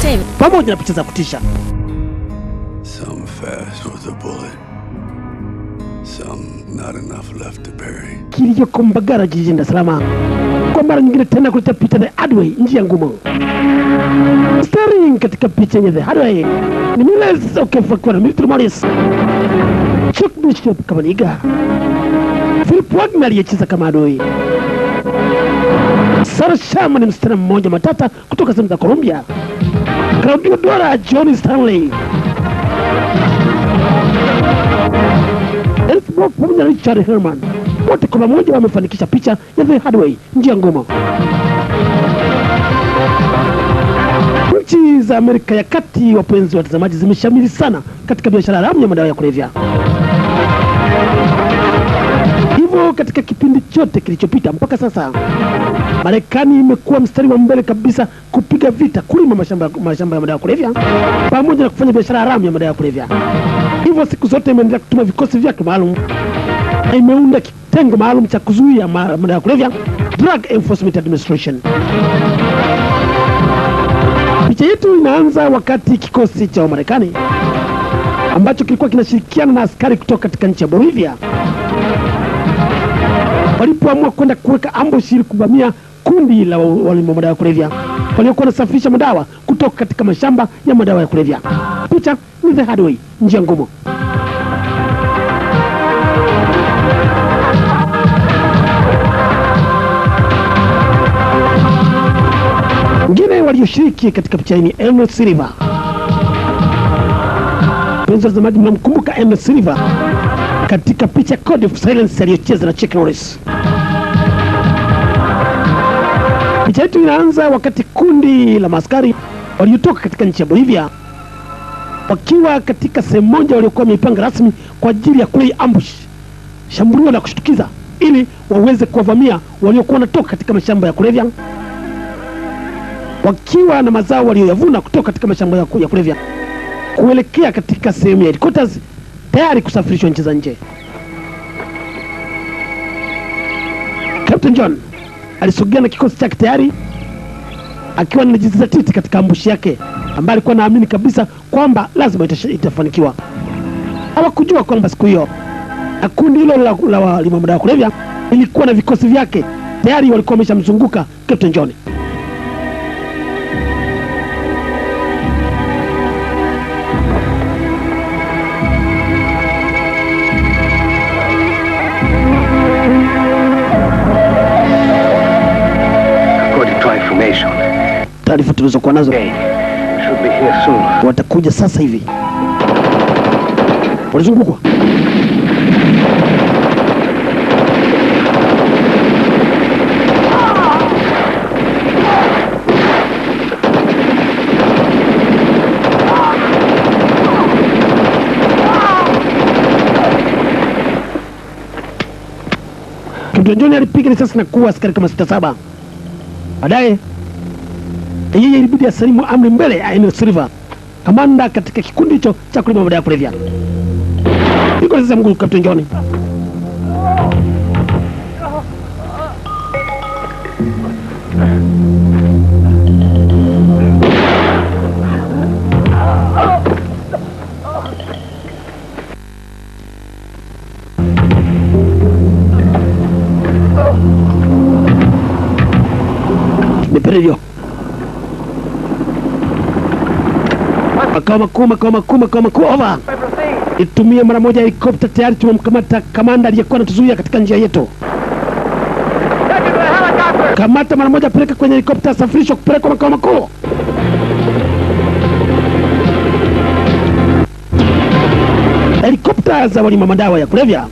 Entertainment pamoja na picha za kutisha. Some fast with a bullet, some not enough left to bury. Kilichoko Mbagala jijini Dar es Salaam kwa mara nyingine tena kuleta picha The Hard Way, njia ngumu. Starring katika picha ya The Hard Way ni Miles Okefakwa na Milton Morris, Chuck Bishop kama Niga, Philip Wagner aliyecheza kama adui, Sarah Sharma ni msichana mmoja matata kutoka sehemu za Colombia, Claudio Dora, Johnny Stanley, Elfbrook pamoja na Richard Herman, wote kwa pamoja wamefanikisha picha ya The Hard Way, njia ngumu. Nchi za Amerika ya Kati, wapenzi watazamaji, zimeshamiri sana katika biashara haramu ya madawa ya kulevya. Hivyo katika kipindi chote kilichopita mpaka sasa, Marekani imekuwa mstari wa mbele kabisa kupiga vita kulima mashamba ya madawa ya kulevya pamoja na kufanya biashara haramu ya madawa ya kulevya. Hivyo siku zote imeendelea kutuma vikosi vyake maalum na imeunda kitengo maalum cha kuzuia madawa ya kulevya, Drug Enforcement Administration. Picha yetu inaanza wakati kikosi cha Marekani ambacho kilikuwa kinashirikiana na askari kutoka katika nchi ya Bolivia walipoamua kwenda kuweka ambush ili kuvamia kundi la walima madawa ya kulevya waliokuwa wanasafirisha madawa kutoka katika mashamba ya madawa ya kulevya. Picha ni The Hard Way, njia ngumu. Wengine walioshiriki katika picha hii ni Emmet Silva. Penzi watazamaji, mnamkumbuka Emmet Silva katika picha Code of Silence aliyocheza na Chuck Norris. Picha yetu inaanza wakati kundi la maaskari waliotoka katika nchi ya Bolivia wakiwa katika sehemu moja waliokuwa wameipanga rasmi kwa ajili ya kulei ambush, shambulio la kushtukiza, ili waweze kuwavamia waliokuwa wanatoka katika mashamba ya kulevya wakiwa na mazao walioyavuna kutoka katika mashamba ya kulevya kuelekea katika sehemu ya headquarters tayari kusafirishwa nchi za nje. Captain John alisogea na kikosi chake tayari akiwa anajizatiti katika ambushi yake ambaye alikuwa anaamini kabisa kwamba lazima itafanikiwa. Hawakujua kwamba siku hiyo na kundi hilo la walima madawa ya kulevya ilikuwa na vikosi vyake tayari walikuwa wameshamzunguka Captain John. Taarifa tulizokuwa nazo, watakuja sasa hivi. Walizungukwa. Captain John alipiga risasi na kuua askari kama 6-7. Baadaye yeye ilibidi asalimu amri mbele ya Emmet Silva, kamanda katika kikundi hicho cha kulima madawa ya kulevya. Yuko sasa mkuu Captain John. Niperejo makao makuu over. Itumie mara moja helikopta, tayari tumemkamata kamanda aliyekuwa anatuzuia katika njia yetu. Kamata mara moja, peleka kwenye helikopta, safirishwa kupelekwa makao makuu. Helikopta za walima madawa ya kulevya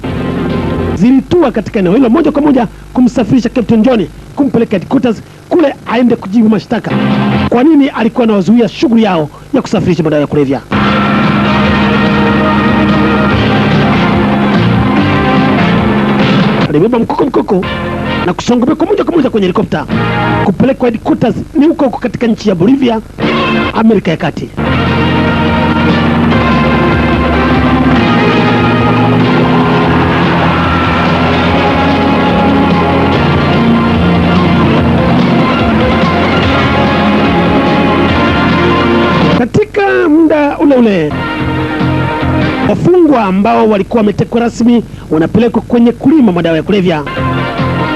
zilitua katika eneo hilo moja kwa moja kumsafirisha Captain John kumpeleka headquarters kule aende kujibu mashtaka kwa nini alikuwa anawazuia shughuli yao ya kusafirisha madawa ya kulevya. Alibeba mkoko na kusonga kwa moja kwenye helikopta kupelekwa headquarters ni huko katika nchi ya Bolivia, Amerika ya Kati. ule wafungwa ambao walikuwa wametekwa rasmi wanapelekwa kwenye kulima madawa ya kulevya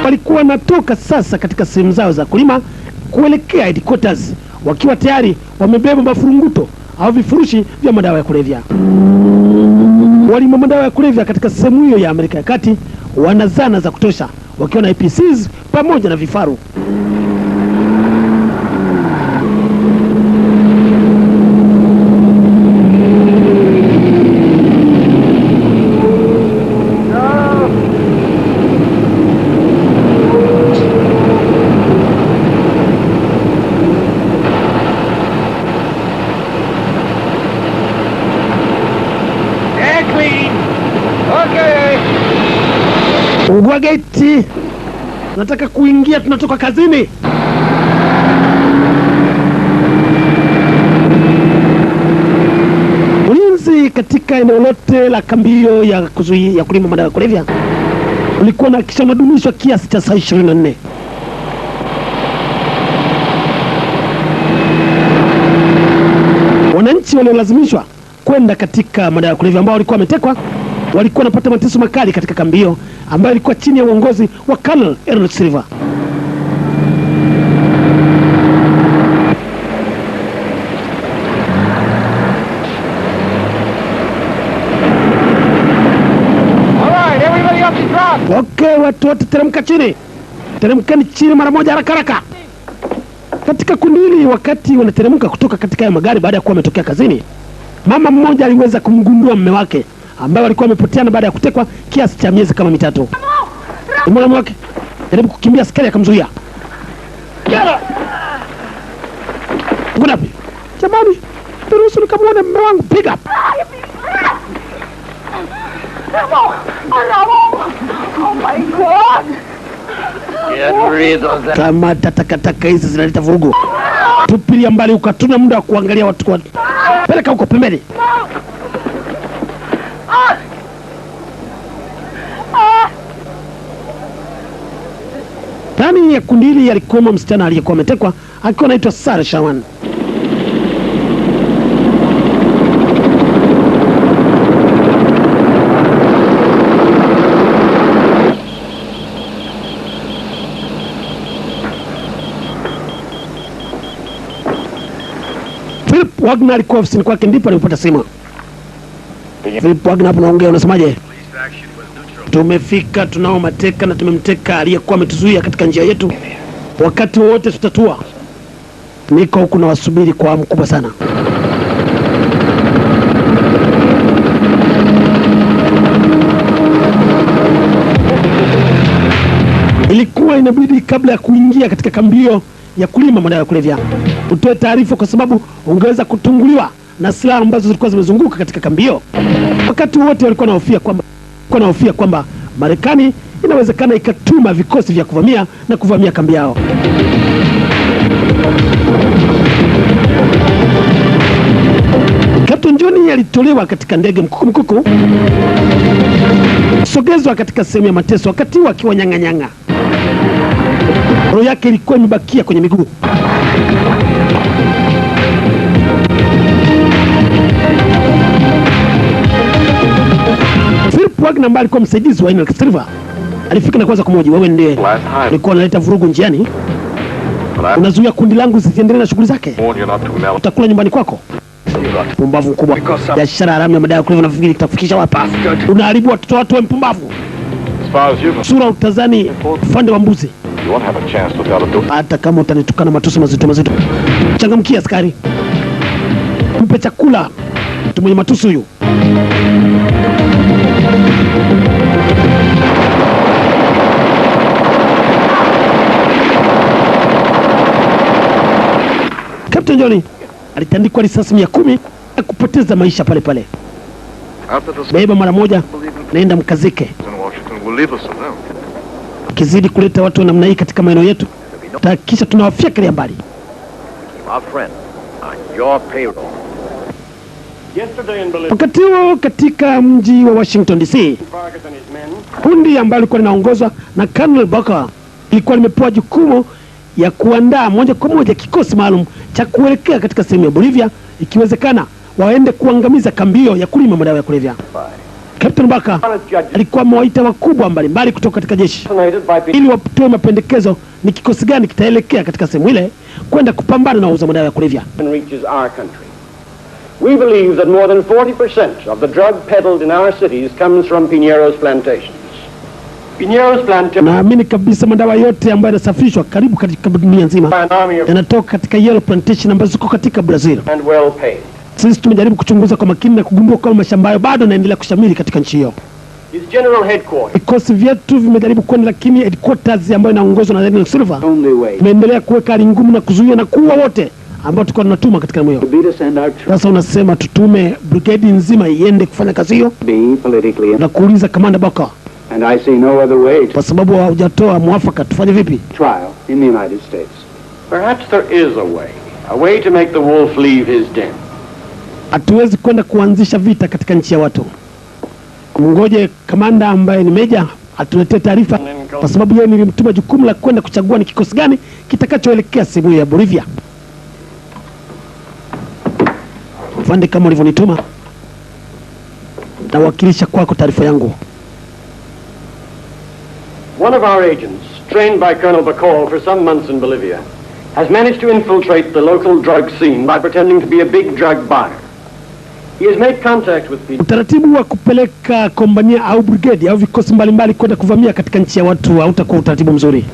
walikuwa wanatoka sasa katika sehemu zao za kulima kuelekea headquarters wakiwa tayari wamebeba mafurunguto au vifurushi vya madawa ya kulevya. Walima madawa ya kulevya katika sehemu hiyo ya Amerika ya Kati wana zana za kutosha wakiwa na APCs pamoja na vifaru. Ugua geti. Nataka kuingia, tunatoka kazini. Ulinzi katika eneo lote la kambio ya kuzuia kulima madawa ya kulevya ulikuwa na kisha unadumishwa kiasi cha saa 24. Wananchi waliolazimishwa kwenda katika madawa ya kulevya ambao walikuwa wametekwa walikuwa wanapata mateso makali katika kambio ambayo ilikuwa chini ya uongozi wa Colonel Ernest Silver. Okay, watu wote teremka chini. Teremkeni chini mara moja haraka haraka. Katika kundi hili wakati wanateremka kutoka katika magari baada ya kuwa wametokea kazini, mama mmoja aliweza kumgundua mume wake ambaye walikuwa wamepoteana baada ya kutekwa kiasi cha miezi kama 3. Mume wake jaribu kukimbia, askari akamzuia. Ngunapi? Jamani, turuhusu nikamwone mume wangu, pick up. Oh my God! Get rid of that. Kama takataka hizi zinaleta vurugu, tupilia mbali, ukatuna muda wa kuangalia watu kwa. Peleka huko pembeni. Ndani ya kundi hili alikuwa msichana aliyekuwa ametekwa akiwa anaitwa Sarah Shawan. Philip Wagner alikuwa ofisini kwake, ndipo alipata simu. Philip Wagner, hapo naongea, unasemaje? Tumefika, tunao mateka na tumemteka aliyekuwa ametuzuia katika njia yetu. Wakati wote tutatua. Niko huku na wasubiri kwa hamu kubwa sana. Ilikuwa inabidi kabla ya kuingia katika kambio ya kulima madawa ya kulevya utoe taarifa, kwa sababu ungeweza kutunguliwa na silaha ambazo zilikuwa zimezunguka katika kambio. Wakati wote walikuwa wanahofia kwamba Marekani inawezekana ikatuma vikosi vya kuvamia kambi yao. Captain Johnny alitolewa katika ndege mkuku sogezwa katika sehemu ya mateso, wakati akiwa nyang'anyanga. Roho yake ilikuwa imebakia kwenye miguu. Philip Wagner ambaye alikuwa msaidizi wa Ernest Silver alifika na kwanza kumhoji, wewe ndiye ulikuwa unaleta vurugu njiani? Unazuia kundi langu zisiendelee na shughuli zake? Utakula nyumbani kwako? Mpumbavu mkubwa. Biashara haramu ya madawa ya kulevya unafikiri itakufikisha wapi? Unaharibu watoto wa mpumbavu. Sura utazani upande wa mbuzi. Hata kama utanitukana matusi mazito. Changamkia askari. Mpe chakula mtu mwenye matusi huyu. Captain Johnny alitandikwa risasi 10 na kupoteza maisha pale pale. Beba mara moja, naenda mkazike. Kizidi kuleta watu wa namna hii katika maeneo yetu, tutahakikisha tunawafyeka mbali. Wakati huo katika mji wa Washington DC, kundi ambalo lilikuwa linaongozwa na Colonel Booker ilikuwa limepewa jukumu ya kuandaa moja kwa moja kikosi maalum cha kuelekea katika sehemu ya Bolivia, ikiwezekana waende kuangamiza kambio ya kulima madawa ya kulevya. Captain Baka alikuwa amewaita wakubwa mbalimbali kutoka katika jeshi ili watoe mapendekezo ni kikosi gani kitaelekea katika sehemu ile kwenda kupambana na uuzaji madawa ya kulevya. We believe that more than 40% of the drug peddled in our cities comes from Pinero's plantations. Pinero's plantations. Naamini kabisa madawa yote ambayo yanasafirishwa karibu katika dunia nzima yanatoka katika yellow plantation ambazo ziko katika Brazil. And well paid. Sisi tumejaribu kuchunguza kwa makini na kugundua kwamba mashamba hayo bado yanaendelea kushamiri katika nchi hiyo. His general headquarters. Vikosi vyetu vimejaribu kwenda, lakini headquarters ambayo inaongozwa na Daniel Silva imeendelea kuweka hali ngumu na kuzuia na kuua wote ambao tulikuwa tunatuma katika eneo hilo. Sasa unasema tutume brigade nzima iende kufanya kazi hiyo? Na kuuliza Commander Baka. And I see no other way kwa sababu haujatoa mwafaka, tufanye vipi? Trial in the United States. Perhaps there is a way to make the wolf leave his den. Hatuwezi kwenda kuanzisha vita katika nchi ya watu. Mngoje kamanda ambaye ni meja atuletee taarifa, kwa sababu yeye nilimtuma jukumu la kwenda kuchagua ni kikosi gani kitakachoelekea sehemu ya Bolivia. Fande, kama ulivyonituma nawakilisha kwako taarifa yangu. One of our agents, trained by Colonel Bacall for some months in Bolivia, has managed to infiltrate the local drug scene by pretending to be a big drug buyer. He has made contact with people. Utaratibu wa kupeleka kompania au brigade au vikosi mbalimbali kwenda kuvamia katika nchi ya watu hautakuwa utaratibu mzuri,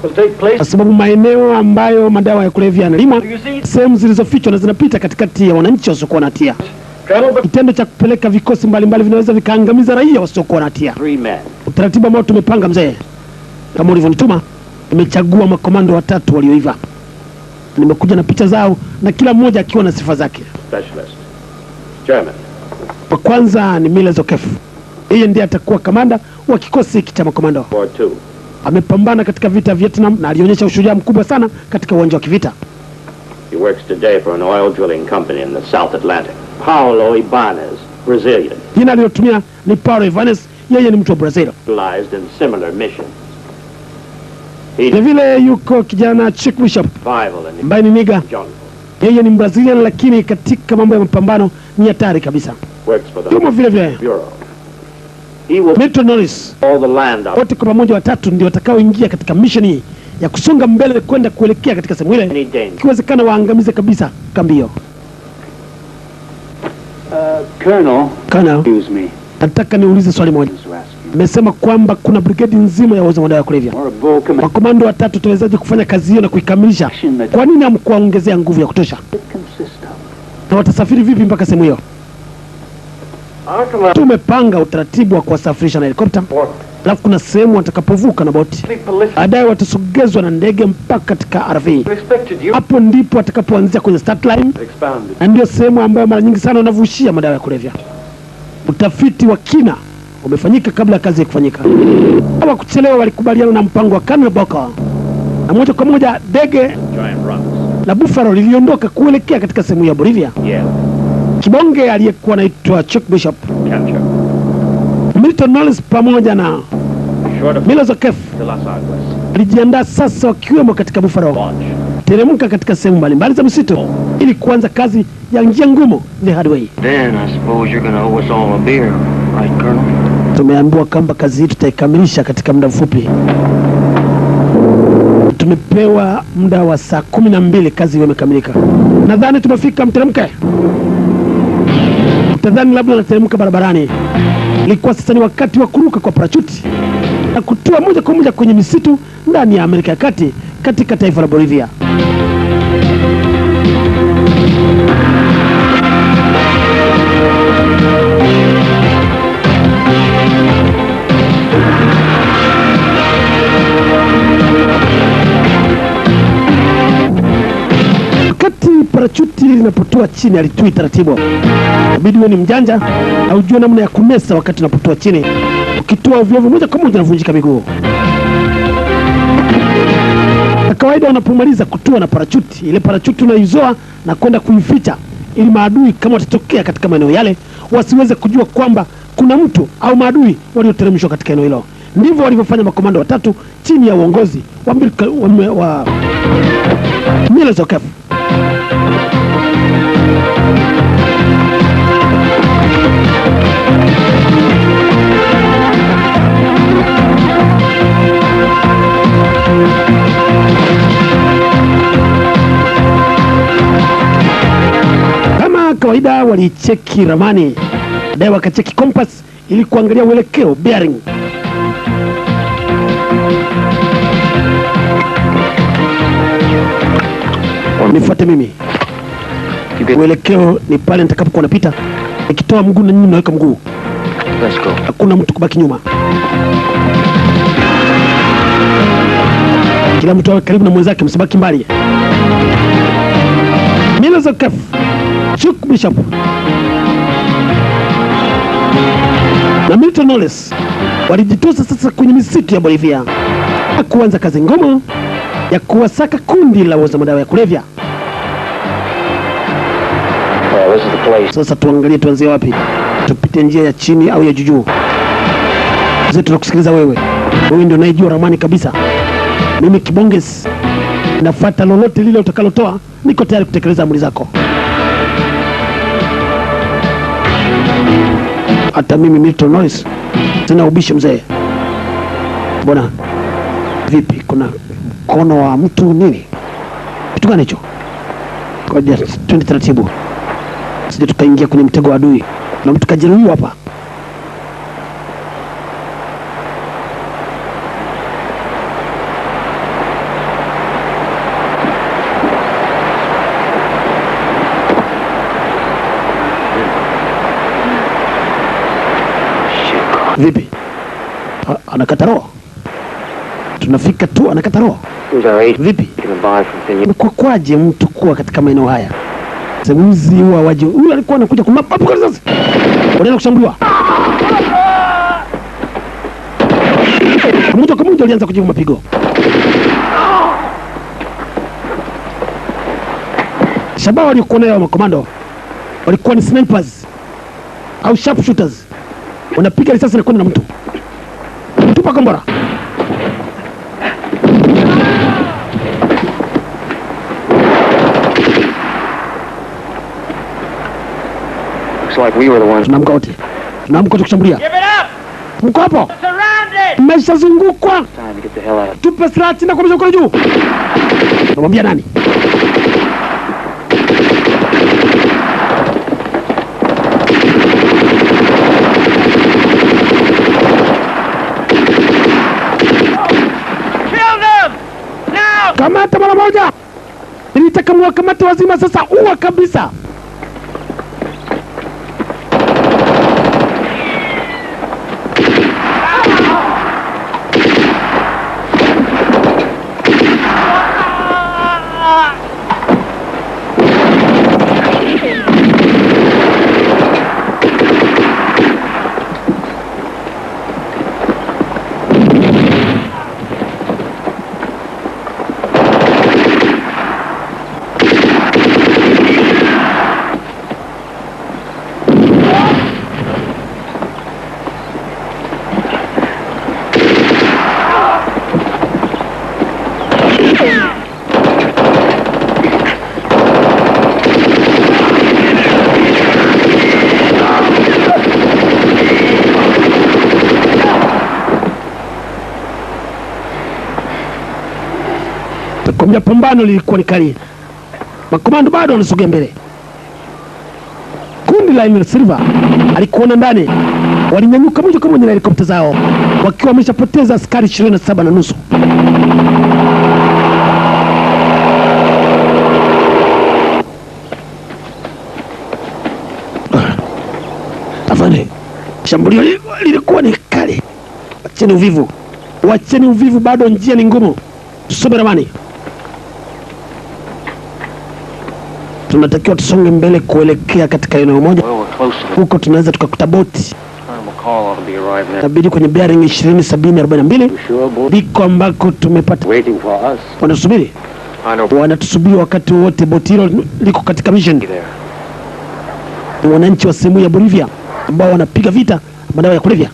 kwa sababu maeneo ambayo madawa ya kulevya yanalimwa, sehemu zilizofichwa na zinapita katikati ya wananchi wasiokuwa na hatia. Kitendo cha kupeleka vikosi mbalimbali vinaweza vikaangamiza raia wasiokuwa na hatia. Utaratibu ambao tumepanga mzee, kama ulivyonituma, nimechagua makomando 3 walioiva. Nimekuja na picha zao na kila mmoja akiwa na sifa zake. Specialist. German. Wa kwanza ni Miller Zokef. Yeye ndiye atakuwa kamanda wa kikosi cha makomando. Amepambana katika vita Vietnam na alionyesha ushujaa mkubwa sana katika uwanja wa kivita. He works today for an oil drilling company in the South Atlantic. Paulo Ibanez, Brazilian. Jina alilotumia ni Paulo Ibanez, yeye ni mtu wa Brazil. Utilized in similar missions. Vile yuko kijana Chick Bishop, ambaye ni niga. Yeye ni Brazilian lakini katika mambo ya mapambano ni hatari kabisa. Yumo vile vile Milton Norris. Wote kwa pamoja 3 ndio watakaoingia katika mission hii ya kusonga mbele kwenda kuelekea katika sehemu ile, ikiwezekana waangamize kabisa kambio. Colonel, excuse me. Nataka niulize swali moja. Mmesema kwamba kuna brigade nzima ya wauza madawa ya kulevya. Makomando 3 tuwezaje kufanya kazi hiyo na kuikamilisha? Kwa nini hamkuongezea nguvu ya kutosha? Na watasafiri vipi mpaka sehemu hiyo? Tumepanga utaratibu wa kuwasafirisha na helikopta, alafu kuna sehemu watakapovuka na boti. Baadaye watasogezwa na ndege mpaka katika RV. Hapo ndipo watakapoanzia kwenye start line, na ndio sehemu ambayo mara nyingi sana wanavushia madawa ya kulevya. Utafiti wa kina umefanyika kabla ya kazi kufanyika. Hawa kuchelewa walikubaliana na mpango wa Colonel Baka, na moja kwa moja ndege la Buffalo liliondoka kuelekea katika sehemu ya Bolivia. Kibonge aliyekuwa anaitwa Chuck Bishop, Milton Norris pamoja na Miller Zokef alijiandaa sasa wakiwemo katika Buffalo teremka katika sehemu mbalimbali za msitu ili kuanza kazi ya njia ngumu, the hard way. Then I suppose you're going to owe us all a beer, right, Colonel? Tumeambiwa kwamba kazi hii tutaikamilisha katika muda mfupi. Tumepewa muda wa saa 12 kazi iwe imekamilika. Nadhani tumefika, mteremke. Utadhani labda nateremka barabarani. Ilikuwa sasa ni wakati wa kuruka kwa parachuti na kutua moja kwa moja kwenye misitu ndani ya Amerika ya Kati katika taifa la Bolivia. Parachuti linapotua chini alitui taratibu. Inabidi wewe ni mjanja au ujue namna ya kunesa wakati unapotua chini. Ukitua ovyo moja kwa moja unavunjika miguu. Kwa kawaida unapomaliza kutua na parachuti, ile parachuti unaizoa na kwenda kuificha ili maadui kama watatokea katika maeneo yale wasiweze kujua kwamba kuna mtu au maadui walioteremshwa katika eneo hilo. Ndivyo walivyofanya makomando 3 chini ya uongozi wa Miller Zokef. Kama kawaida walicheki ramani, baadaye wakacheki compass ili kuangalia uelekeo bearing. Nifuate mimi. Uelekeo ni pale nitakapokuwa napita. Nikitoa mguu na nyinyi mnaweka mguu. Let's go. Hakuna mtu kubaki nyuma. Kila mtu awe karibu na mwenzake, msibaki mbali. Mila za kaf. Chuck Bishop na Milton Knowles walijitosa sasa kwenye misitu ya Bolivia na kuanza kazi ngumu ya kuwasaka kundi la wauza madawa ya kulevya. This is the place. Sasa tuangalie tuanzie wapi, tupite njia ya chini au ya juu. Sasa tunakusikiliza wewe, wewe ndio unayejua ramani kabisa. Mimi Kibonges nafuata lolote lile utakalotoa, niko tayari kutekeleza amri zako. Hata mimi Milton Knowles sina ubishi mzee. Mbona vipi, kuna mkono wa mtu nini? Kitu gani hicho? Ngoja twende taratibu, sije tukaingia kwenye mtego wa adui na mtu kajeruhiwa hapa. Vipi? Anakata roho. Tunafika tu anakata roho. Vipi? Kwaje mtu kuwa katika maeneo haya? Semuzi huwa waje. Huyu alikuwa anakuja kwa mapapu kwa sasa. Wanaenda kushambuliwa. Mmoja kwa mmoja alianza kujibu mapigo. Shabaha walikuwa nayo makomando walikuwa ni snipers au sharpshooters. Wanapiga risasi na kwenda na mtu. Tupa kombora. Looks like we were the ones. Tunamka wote. Tunamka kushambulia. Give it up! Mko hapo? Surrounded! Mmeshazungukwa. Time to get the hell out of. Tupe silaha chini kwa mshoko juu. Namwambia nani? Kamata mara moja. Nilitaka muwakamate wazima, sasa uwa kabisa. Kwa pambano lilikuwa ni kali. Makomando bado wanasogea mbele. Kundi la Emil Silva alikuona ndani. Walinyanyuka moja kwa moja na helikopta zao wakiwa wameshapoteza askari 27 na nusu. Afande, shambulio lilikuwa ni kali. Wacheni uvivu. Wacheni uvivu, bado njia ni ngumu. Tusome ramani. Tunatakiwa tusonge mbele kuelekea katika eneo moja. Huko tunaweza tukakuta boti. Tabidi kwenye bearing 20-70-42. Biko ambako tumepata. Wanasubiri. Wanatusubiri wakati wote, boti hilo liko katika mission. Wananchi wa sehemu ya Bolivia ambao wanapiga vita madawa ya kulevya.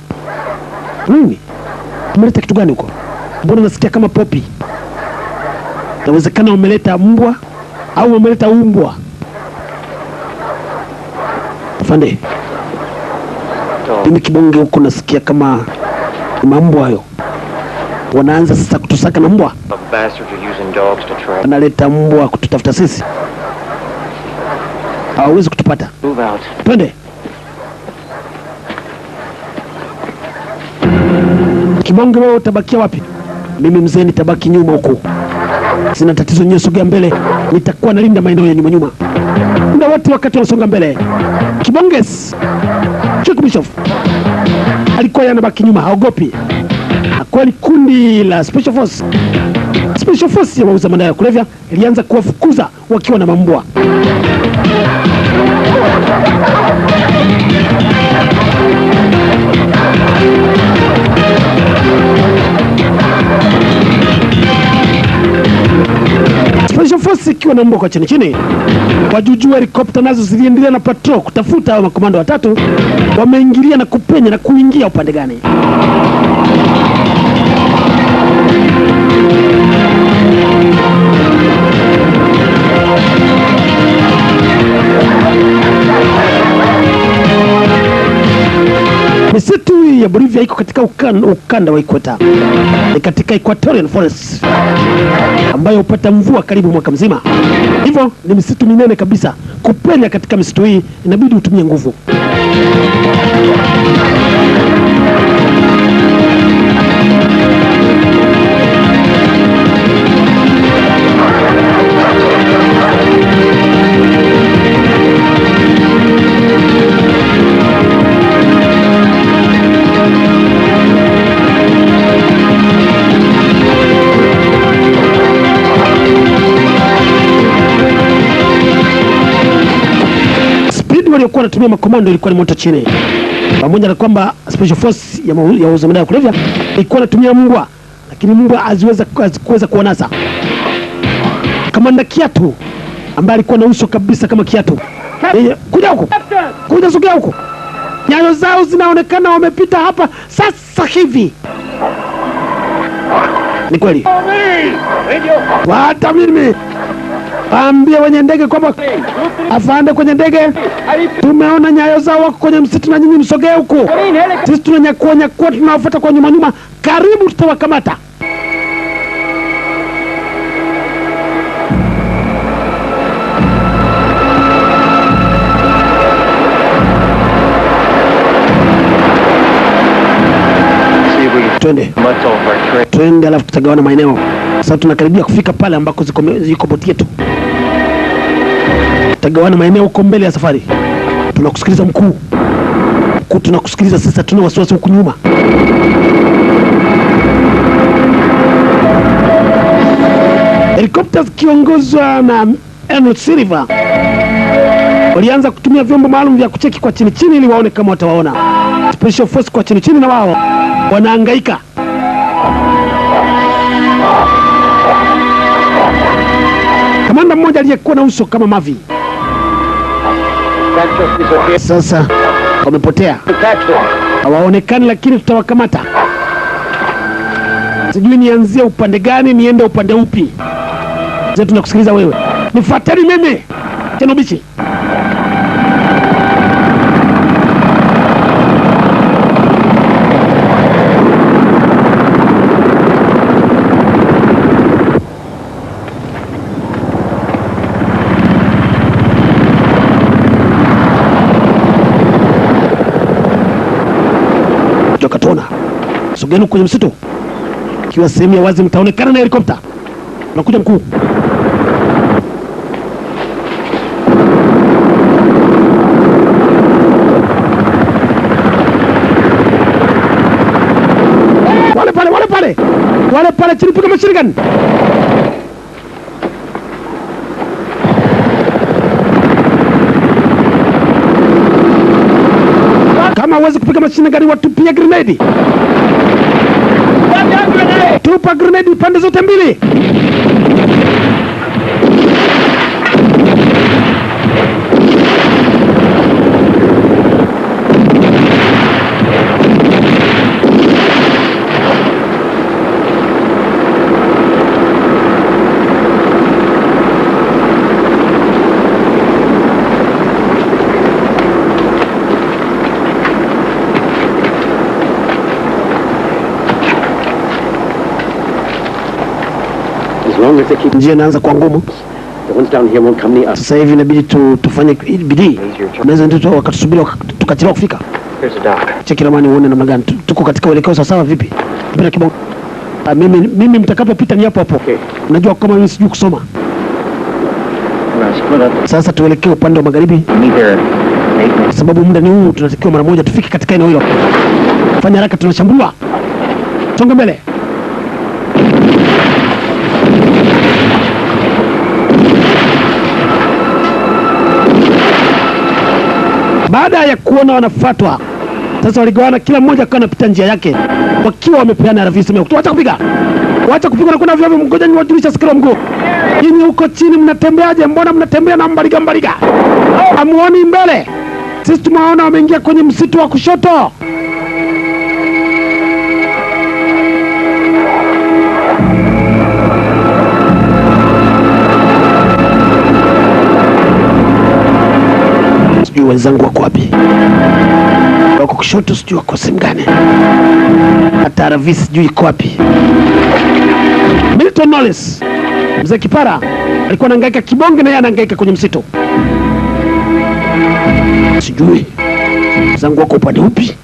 Nini? Tumeleta kitu gani huko? Mbona nasikia kama popi? Inawezekana umeleta mbwa au umeleta umbwa. Afande, Mimi Kibonge huko nasikia kama mambo hayo. Wanaanza sasa kutusaka na mbwa. Wanaleta mbwa kututafuta sisi. Hawawezi kutupata. Twende. Kibonge, wewe utabakia wapi? Mimi mzee nitabaki nyuma huko. Sina tatizo, nyewe sogea mbele. Nitakuwa nalinda maeneo ya nyuma. Muda wote wakati wanasonga mbele. Kibonges Chief Bishop alikuwa yanabaki nyuma, haogopi. Kwani kundi la Special Force ya wauza madawa ya kulevya ilianza kuwafukuza wakiwa na mambwa. Special Force ikiwa na mbwa kwa chini. Wajuju helikopta nazo ziliendelea na patrol kutafuta hao makomando watatu wameingilia na kupenya na kuingia upande gani. Misitu ya Bolivia iko katika ukanda wa Ikweta. Ni katika Equatorial Forest ambayo hupata mvua karibu mwaka mzima. Hivyo ni misitu minene kabisa. Kupenya katika misitu hii inabidi utumie nguvu. Waliokuwa wanatumia makomando ilikuwa ni moto chini. Pamoja na kwamba Special Force ya wauza madawa ya kulevya ilikuwa inatumia mbwa, lakini mbwa haziweza kuwanasa. Kamanda Kiatu ambaye alikuwa na uso kabisa kama kiatu. Kuja huko. Kuja sogea huko. Nyayo zao zinaonekana wamepita hapa sasa hivi. Ni kweli. Hata mimi ambia wenye ndege kwamba afande kwenye ndege, tumeona nyayo zao wako kwenye msitu na nyinyi msogee huko. Sisi tunanyakua tunawafuata kwa nyuma. Karibu tutawakamata. Twende alafu tutagawana maeneo. Sasa tunakaribia kufika pale ambako ziko boti yetu. Tutagawana maeneo huko mbele ya safari. Tunakusikiliza mkuu. Tunakusikiliza sasa, tuna wasiwasi huku nyuma. Helikopta zikiongozwa na Arnold Silva walianza kutumia vyombo maalum vya kucheki kwa chini ili waone kama watawaona. Special Force kwa chini na wao wanahangaika. Kamanda mmoja aliyekuwa na uso kama mavi sasa wamepotea, hawaonekani, lakini tutawakamata. Sijui nianzie upande gani, niende upande upi. Sasa tunakusikiliza wewe. Nifuateni mimi. Tena bichi. Sogeni kwenye msitu. Ikiwa sehemu ya wazi mtaonekana na helikopta. Nakuja mkuu. Wale pale chini, piga machine gun. Kama huwezi kupiga machine gun, watupia grenade. Tupa grenade pande zote mbili. long as they keep... Njia inaanza kwa ngumu. The ones down here won't come near us. Sasa hivi inabidi tufanye bidii. Unaweza ndio wakatusubiri tukachelewa kufika. Here's a dock. Cheki ramani uone namna gani tuko katika uelekeo sawa vipi. Bila kibao. Mimi mtakapopita ni hapo hapo. Okay. Unajua kama mimi sijui kusoma. Sasa tuelekee upande wa magharibi. Kwa sababu muda ni huu, tunatakiwa mara moja tufike katika eneo hilo. Fanya haraka, tunashambuliwa. Songa mbele. Baada ya kuona wanafuatwa, sasa waligawana, kila mmoja akawa anapita njia yake wakiwa wamepeana rafisi. Wacha kupiga. Wacha kupiga na kuna vivyo, ngoja niwajulisha sikio mguu. Nyinyi huko chini mnatembeaje? Mbona mnatembea na mbaliga? Hamuoni mbele? Sisi tumeona wameingia kwenye msitu wa kushoto. Sijui wenzangu wako wapi. Wako kushoto, sijui wako sehemu gani. Hata Ravisi sijui iko wapi. Milton Knowles, mzee Kipara, alikuwa anahangaika kibonge na yeye anahangaika kwenye msitu. Sijui wenzangu wako upande upi.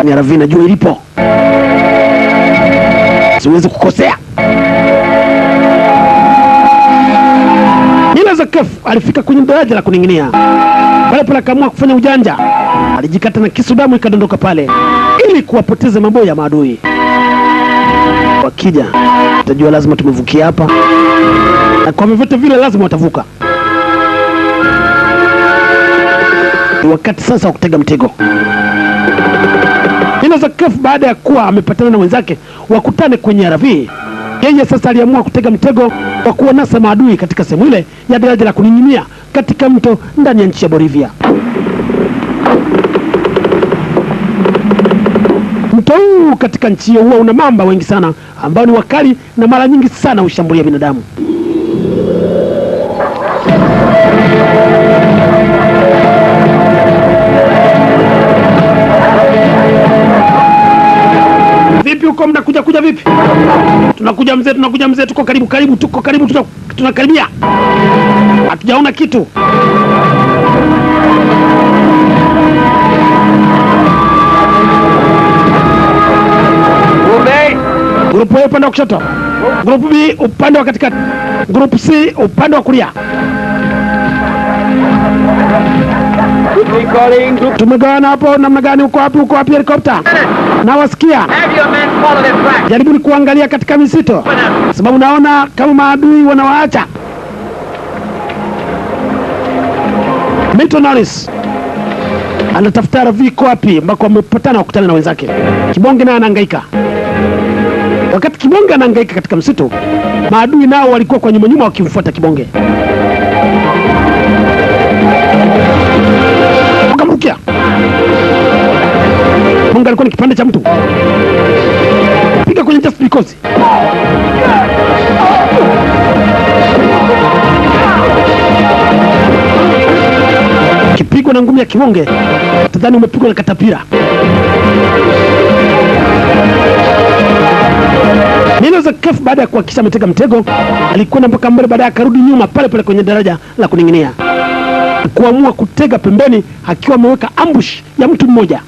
Ni Ravina najua ilipo. Siwezi kukosea. Zakef alifika kwenye daraja la kuning'inia. Pale akaamua kufanya ujanja. Alijikata na kisu, damu ikadondoka pale ili kuwapoteza maboya ya maadui. Wakija utajua lazima tumevukia hapa, na kwa vyovyote vile lazima watavuka. Ni wakati sasa wa kutega mtego. Zakef baada ya kuwa amepatana na wenzake wakutane kwenye RV, yeye sasa aliamua kutega mtego wa kuwanasa maadui katika sehemu ile ya daraja la kuning'inia katika mto ndani ya nchi ya Bolivia. Mto huu katika nchi hiyo huwa una mamba wengi sana ambao ni wakali na mara nyingi sana hushambulia binadamu. Vipi huko mnakuja vipi? Tunakuja mzee, tuko karibu, tunakaribia. Hatujaona kitu. Grupu A upande wa kushoto, grupu B upande wa katikati, grupu C upande wa kulia. Tumegawana hapo namna gani? Uko wapi helikopta? Nawasikia. Jaribuni kuangalia katika misitu, sababu naona kama maadui wanawaacha. Milton Knowles anatafuta RV iko wapi ambako wamepatana wakutana na wenzake. Kibonge naye anahangaika. Wakati Kibonge anahangaika katika msitu, maadui nao walikuwa kwa nyuma wakimfuata Kibonge. Wakamrukia. Kibonge alikuwa ni kipande cha mtu. Piga kwenye just because. Kipigwa na ngumi ya Kibonge, tadhani umepigwa na katapira. Zakef baada ya kuhakisha ametega mtego, alikwenda mpaka mbele, baadaye akarudi nyuma pale kwenye daraja la kuning'inia, kuamua kutega pembeni akiwa ameweka ambush ya mtu mmoja.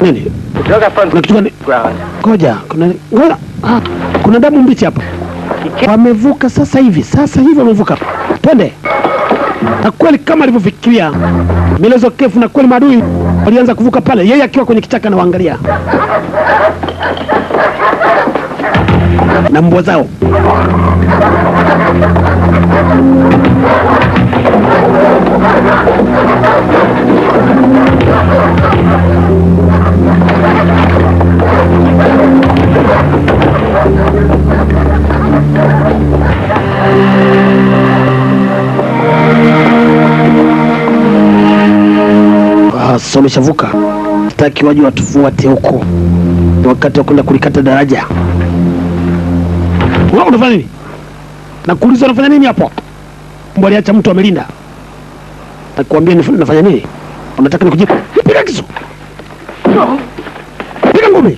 Nini? Kuna damu mbichi hapa. Wamevuka sasa hivi wamevuka. Twende. Na kweli kama alivyofikiria Zakef, na kweli maadui walianza kuvuka pale, yeye akiwa kwenye kichaka na waangalia na mbwa zao. Wameshavuka. Sitaki waje watufuate huko. Ni wakati wa kwenda kulikata daraja. Wewe unafanya nini? Nakuuliza unafanya nini hapo? Mbona aliacha mtu amelinda? Nakwambia nafanya nini? Unataka nikujibu? Piga kisu. Piga ngumi.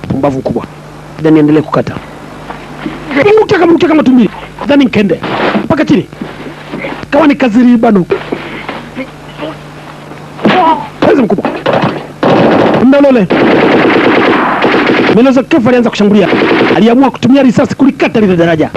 Pumbavu mkubwa. Then niendelee kukata. Mrukia kama tumbi. Then nikende. Mpaka chini. Kawa ni kaziri bano. Kazi mkubwa. Ndalole. Miloza Kefu alianza kushambulia. Aliamua kutumia risasi kulikata lile daraja.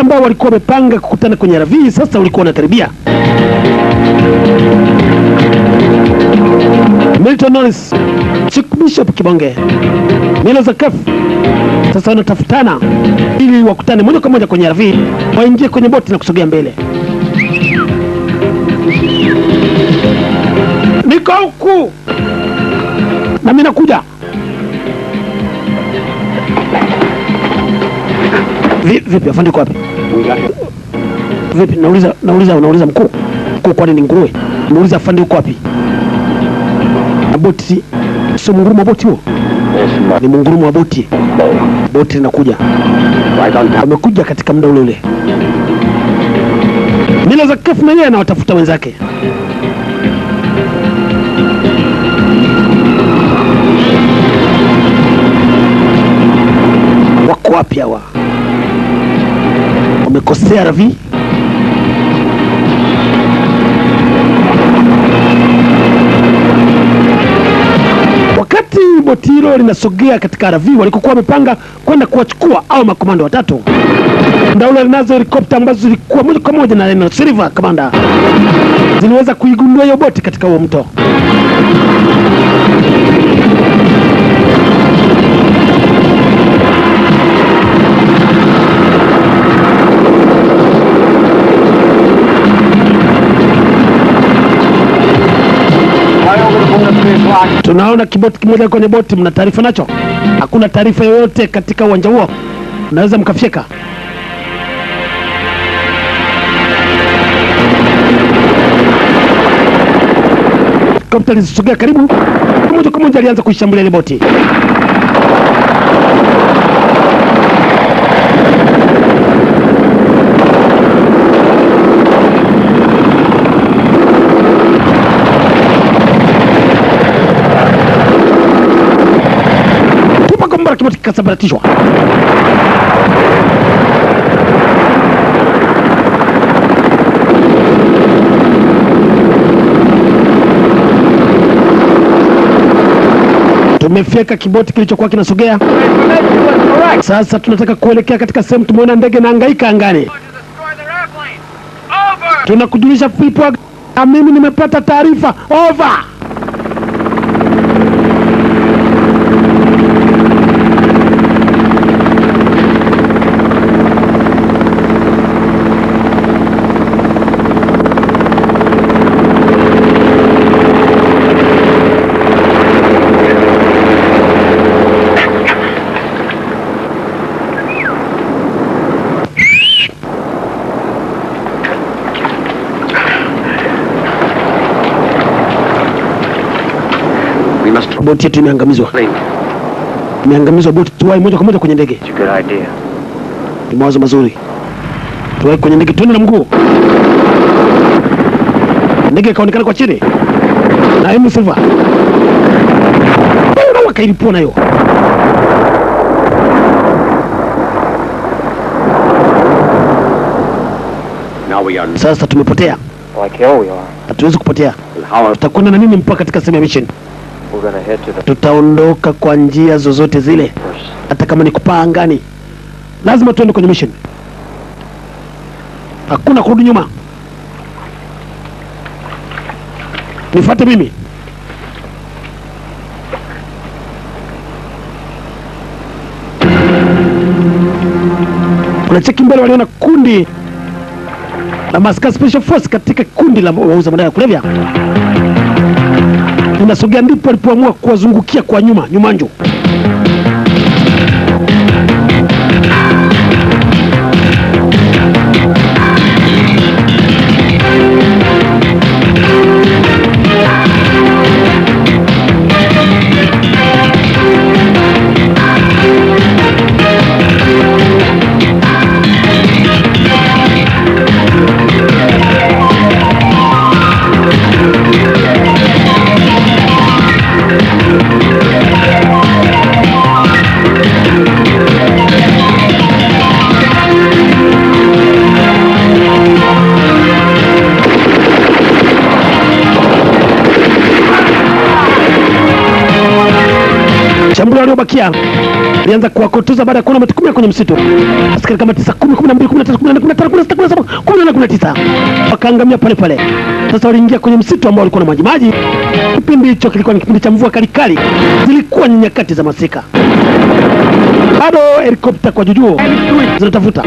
Ambao walikuwa wamepanga kukutana kwenye RV sasa ulikuwa unakaribia. Milton Norris, Chick Bishop Kibonge, Miloza Kefu sasa wanatafutana ili wakutane moja kwa moja kwenye RV, waingie kwenye boti na kusogea mbele. Niko huku na mimi nakuja. Vipi afande kwa wapi? Vipi nauliza mkuu kwani ni nguruwe? Nauliza afande uko wapi? Na boti sio mungurumo wa boti huo? Ni mungurumo wa boti. Boti linakuja. Wamekuja katika muda ule ule. Miloza Kefu na yeye anawatafuta wenzake. Wako wapi hawa? Wamekosea RV. Wakati boti hilo linasogea katika RV, walikokuwa wamepanga kwenda kuwachukua au makomando watatu. Ndaula linazo helikopta ambazo zilikuwa moja kwa moja na Reynolds Silver kamanda. Ziliweza kuigundua hiyo boti katika huo mto. Tunaona kiboti kimoja kwenye boti, mna taarifa nacho? Hakuna taarifa yoyote katika uwanja huo. Unaweza mkafyeka. Helikopta lisogea karibu. Moja kwa moja alianza kuishambulia ile boti. Kiboti kikasambaratishwa. Tumefyeka kiboti kilichokuwa kinasogea. Sasa tunataka kuelekea katika sehemu tumeona ndege na hangaika angani. Tunakujulisha Philip, mimi nimepata taarifa. Over. Boti yetu imeangamizwa. Imeangamizwa boti, tuwai moja kwa moja kwenye ndege. It's a good idea. Ni mawazo mazuri. Tuwai kwenye ndege, tuende na mguu. Ndege ikaonekana kwa chini. Na Emu Silver. Mbona wakailipua nayo? Sasa tumepotea. Like hell we are. Hatuwezi kupotea. Tutakwenda na nini mpaka katika sehemu ya mission? We're gonna head to the Tutaondoka kwa njia zozote zile. Hata kama ni kupaa angani. Lazima tuende kwenye mission. Hakuna kurudi nyuma. Nifuate mimi. Unacheki mbele, waliona kundi la Maska Special Force katika kundi la wauza madawa ya kulevya. Inasogea, ndipo alipoamua kuwazungukia kwa nyuma nyumanjo. Shambulio waliobakia alianza kuwakotoza baada ya kuona matukumia kwenye msitu. Askari kama 9, 10, 12, 13, 14, 15, 16, 17, 18, 19 wakaangamia pale pale. Sasa waliingia kwenye msitu ambao ulikuwa na maji. Kipindi hicho kilikuwa ni kipindi cha mvua kali, zilikuwa ni nyakati za masika. Bado helikopta kwa juu zinatafuta.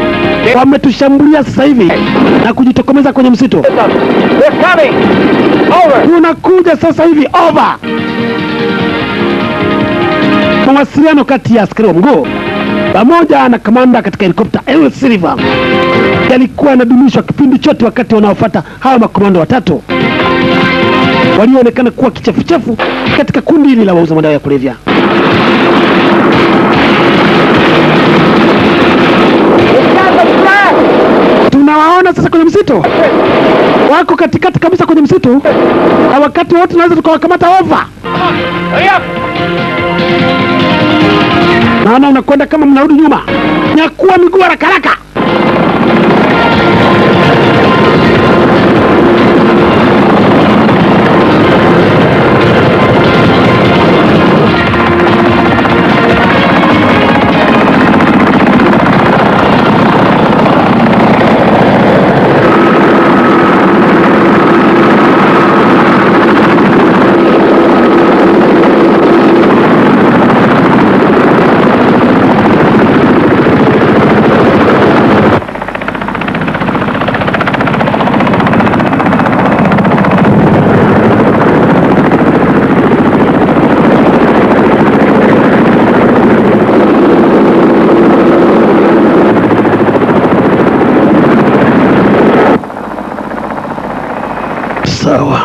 Wametushambulia sasa hivi na kujitokomeza kwenye msitu. Tunakuja sasa hivi, over. Mawasiliano kati ya askari wa mguu pamoja na kamanda katika helikopta El Silva yalikuwa yanadumishwa kipindi chote, wakati wanaofuata hawa makomando watatu walioonekana kuwa kichefuchefu katika kundi hili la wauza madawa ya kulevya. Tunawaona sasa kwenye msitu, wako katikati kabisa kwenye msitu, na wakati wote tunaweza tukawakamata over. Naona unakwenda kama mnarudi nyuma. Nyakua miguu haraka haraka. Sawa,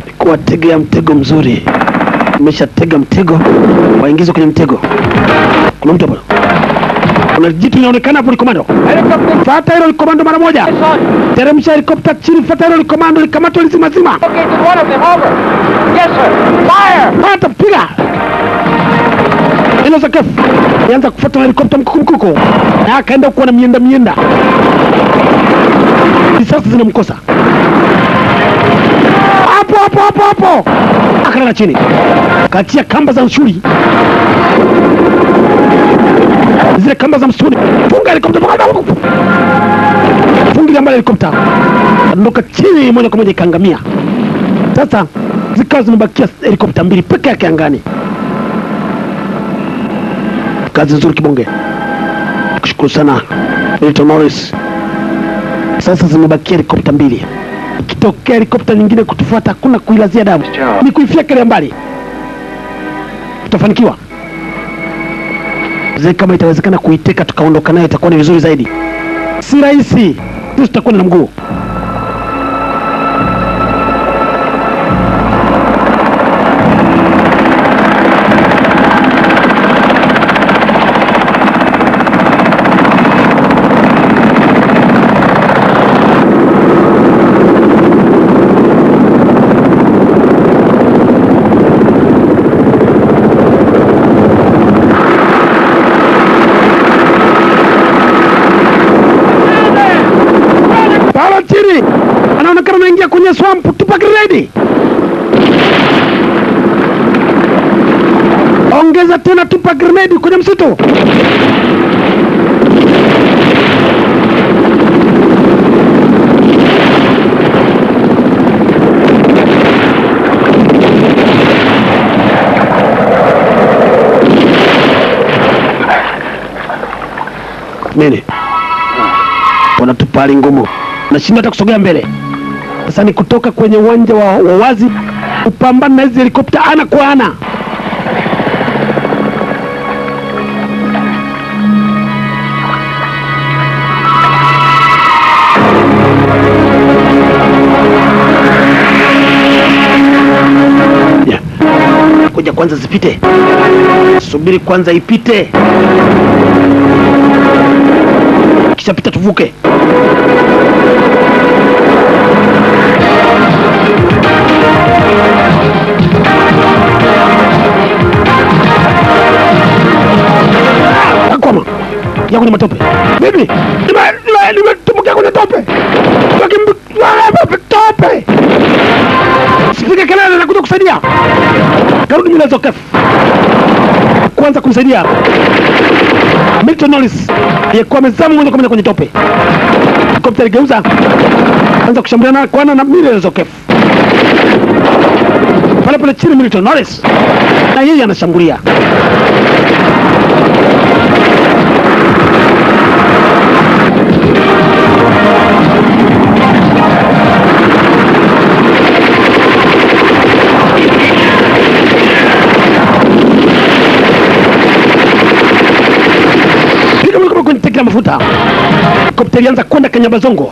nikuwategea mtego mzuri. Nimeshatega mtego, waingize kwenye mtego. Kuna mtu hapo, kuna jitu linaonekana hapo. Ni komando, fata hilo komando mara moja. Teremsha helikopta chini, fata hilo komando, likamatwa lizima zima. Fata, piga hilo Zakefu. Alianza kufuata helikopta mkuku, na akaenda kuwa na mienda. Risasi zinamkosa hapo. Akalala chini, katia kamba za msuri, zile kamba za msuri. Funga helikopta, funga helikopta. Ndoka chini moja kwa moja, ikaangamia. Sasa zikawa zimebakia helikopta 2 peke yake angani. Kazi nzuri Kibonge, kushukuru sana Milton Morris. Sasa zimebakia helikopta 2. Kitokea helikopta nyingine kutufuata, hakuna kuilazia damu, ni kuifyeka mbali. Tutafanikiwa zile, kama itawezekana kuiteka tukaondoka nayo, itakuwa ni vizuri zaidi. Si rahisi, tutakuwa na mguu. Anaonekana anaingia kwenye swamp. Tupa grenade, ongeza tena, tupa grenade kwenye msitu. Nini? Wanatupa hali ngumu, nashinda hata kusogea mbele. Sasa ni kutoka kwenye uwanja wa wazi kupambana na hizi helikopta ana kwa ana. Kuja kwanza zipite. Subiri kwanza ipite. Kisha pita tuvuke. Akoma. Ya kwenye matope. Bibi, nimetumbukia kwenye tope. Tope. Sipige kelele na kuja kusaidia. Karudi mila Zokef. Kwanza kumsaidia Milton Norris aliyekuwa amezamu moja kwa moja kwenye tope. Helikopta iligeuza anza kushambuliana kwana na mila Zokef. Pale pale chini Milton Norris na yeye anashambulia. Tekila mafuta. Helikopta ilianza kwenda Kanyabazongo.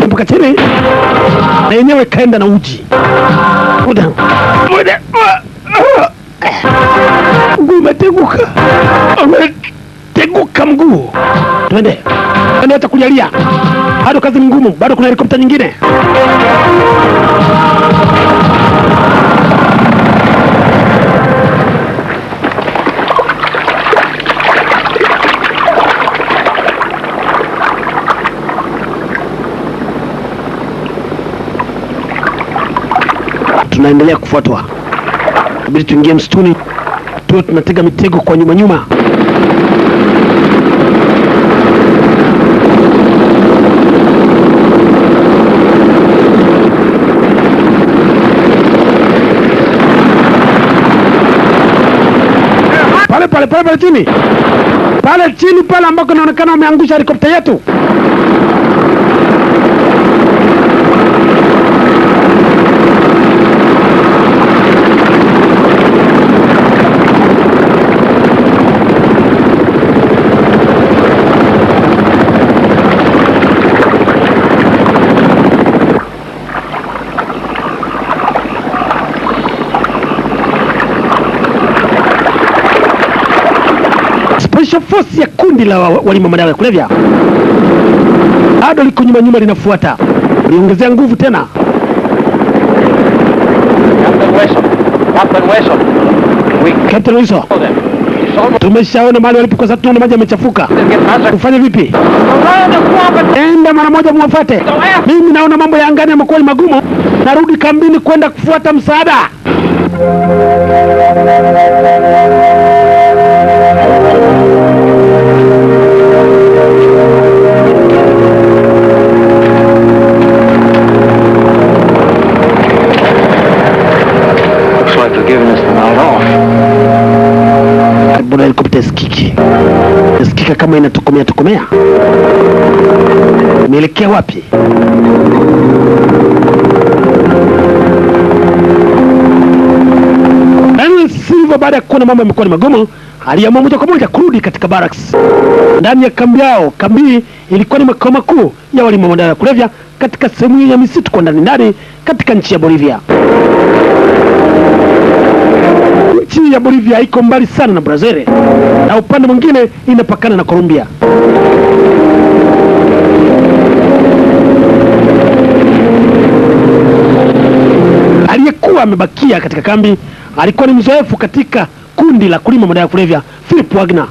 Mpaka chini. Na yenyewe kaenda na uji. Mguu umeteguka. Umeteguka mguu. Twende. Twende hata kujalia. Bado kazi ngumu. Bado kuna helikopta nyingine. Tunaendelea kufuatwa. Inabidi tuingie msituni. Tuwe tunatega mitego kwa nyuma nyuma. Pale chini. Pale chini pale ambako inaonekana wameangusha helikopta yetu. Special force ya kundi la walima madawa ya kulevya bado liko nyuma linafuata. Liongezea nguvu tena. Captain Wilson. Tumeshaona mahali walipo kwa sababu tunaona maji yamechafuka. Ufanye vipi? Enda mara moja muwafuate. Mimi naona mambo ya angani yamekuwa ni magumu. Narudi kambini kwenda kufuata msaada. Looks like they're giving us the night off. Mbona helikopta isikika kama inatokomea? Nielekea wapi? Silva baada ya kuona mambo yamekuwa ni magumu, aliamua moja kwa moja kurudi katika barracks ndani ya kambi yao. Kambi ilikuwa ni makao makuu ya walima madawa ya kulevya katika sehemu ya misitu kwa ndani katika nchi ya Bolivia. Nchi ya Bolivia iko mbali sana na Brazil na upande mwingine inapakana na Colombia. Aliyekuwa amebakia katika kambi alikuwa ni mzoefu katika kundi la kulima madawa ya kulevya, Philip Wagner.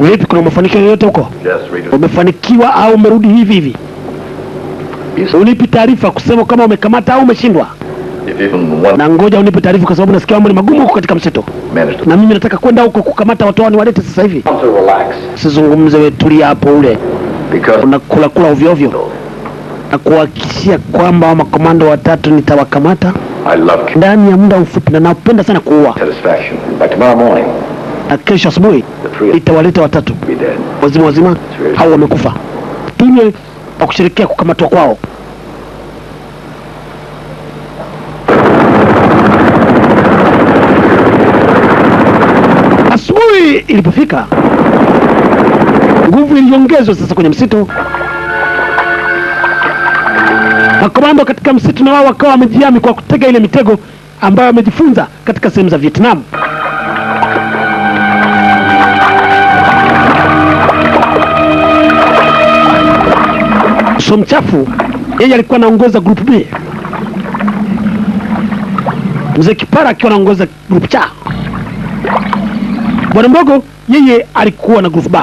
Vipi, kuna mafanikio yoyote huko? Yes, Rita. Umefanikiwa au umerudi hivi hivi? Unipi taarifa kusema kama umekamata au umeshindwa. Na ngoja unipe taarifa kwa sababu nasikia mambo ni magumu huko katika mseto. Na mimi nataka kwenda huko kukamata watu hao niwalete sasa hivi. Sizungumze wewe, tulia hapo ule. Unakula kula ovyo ovyo. Na kuhakikishia kwamba wa makomando watatu nitawakamata ndani ya muda mfupi, na napenda sana kuua. Na kesho asubuhi itawaleta watatu wazima au wamekufa. Tunywe wa kusherehekea kukamatwa kwao. Asubuhi ilipofika, nguvu iliongezwa sasa kwenye msitu. Makomando katika msitu na wao wakawa wamejiami kwa kutega ile mitego ambayo wamejifunza katika sehemu za Vietnam. Somchafu yeye alikuwa anaongoza group B. Mzee Kipara akiwa anaongoza group C. Bwana Mbogo yeye alikuwa na group B.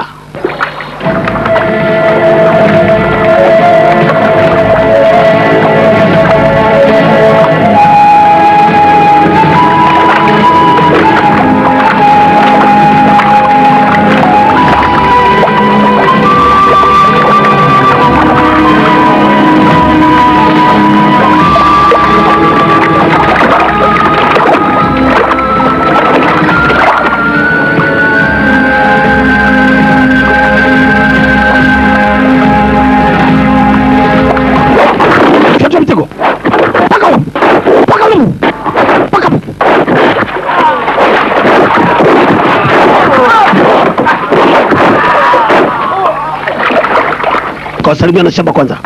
Kwa salimia na shamba kwanza.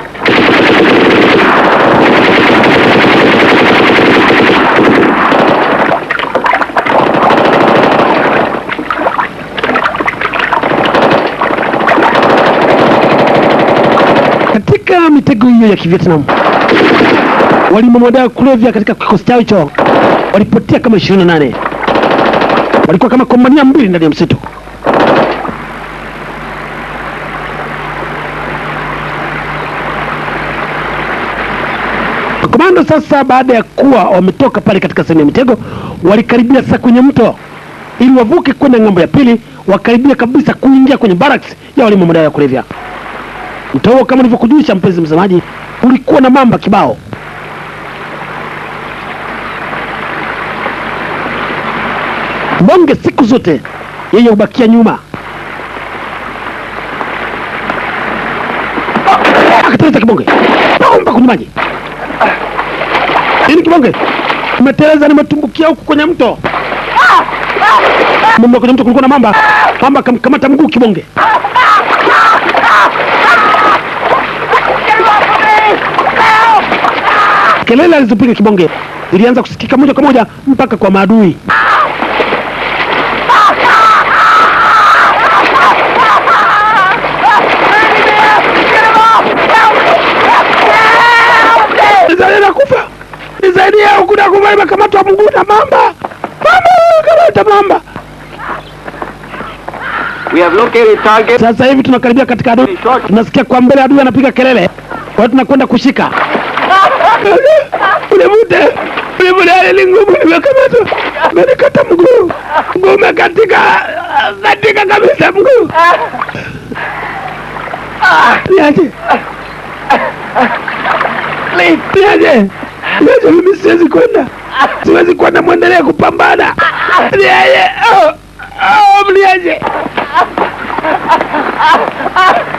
Katika mitego hiyo ya Kivietnam, walimu madawa kulevya katika kikosi chao hicho walipotea kama 28. Walikuwa kama kompania mbili ndani ya msitu. Komando sasa baada ya kuwa wametoka pale katika sehemu ya mitego, walikaribia sasa kwenye mto ili wavuke kwenda ng'ambo ya pili, wakaribia kabisa kuingia kwenye barracks ya walimu madawa ya kulevya. Mto huo kama nilivyokujulisha mpenzi msamaji, ulikuwa na mamba kibao. Mbonge siku zote yeye ubakia nyuma. Akateleza Kibonge. Naomba kwenye maji. Nini Kibonge? Umeteleza, nimetumbukia huku kwenye mto. Mamba kwenye mto kulikuwa na mamba. Mamba kamkamata mguu Kibonge. Kelele alizopiga Kibonge zilianza kusikika moja kwa moja mpaka kwa maadui. Nisaidie huku na kufa, nimekamatwa mguu na mamba. Kamata mamba. We have located target. Sasa hivi tunakaribia katika adui. Tunasikia kwa mbele adui anapiga kelele. Kwa hiyo tunakwenda kushika. Ule ile ngumu nimekamatwa. Amenikata mguu. Mguu umekatika kabisa mguu. Niaje. Niaje. Mimi siwezi kwenda. Siwezi kwenda, muendelee kupambana. Niaje. Mniaje.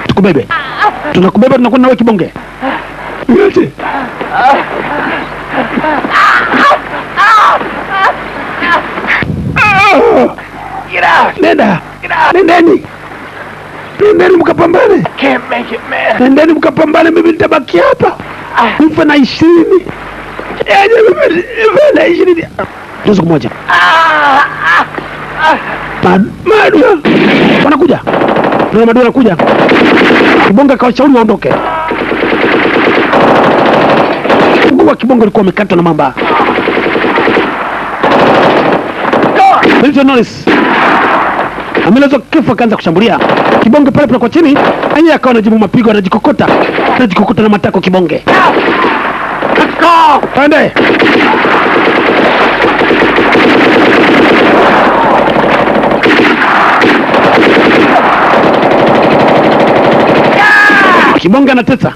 Tukubebe. Tunakubeba, tunakwenda nawe Kibonge. Niaje. Nenda. Nendeni mkapambane. Can't make it, man. Nendeni mkapambane, mimi nitabaki hapa. Nife na 20. Yaani mimi na 20. Tuzo moja. Madua. Wanakuja. Tuna madua wanakuja. Kibonge akawashauri waondoke. Mguu wa Kibonge ulikuwa umekatwa na mamba. Milton Norris. Amelezo Kefu akaanza kushambulia. Kibonge pale pale kwa chini, yeye akawa anajibu mapigo, anajikokota na matako Kibonge. Let's go! Twende. Kibonge anatesa.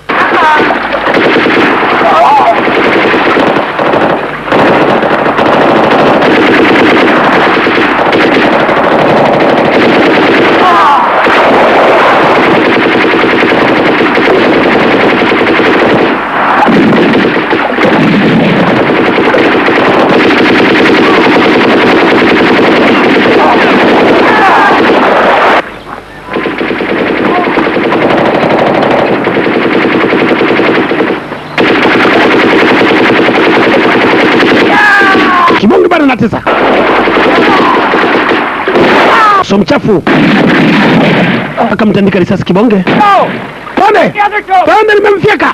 Kibonge bado anatesa. So mchafu. Akamtandika risasi Kibonge. Twende nimemfyeka.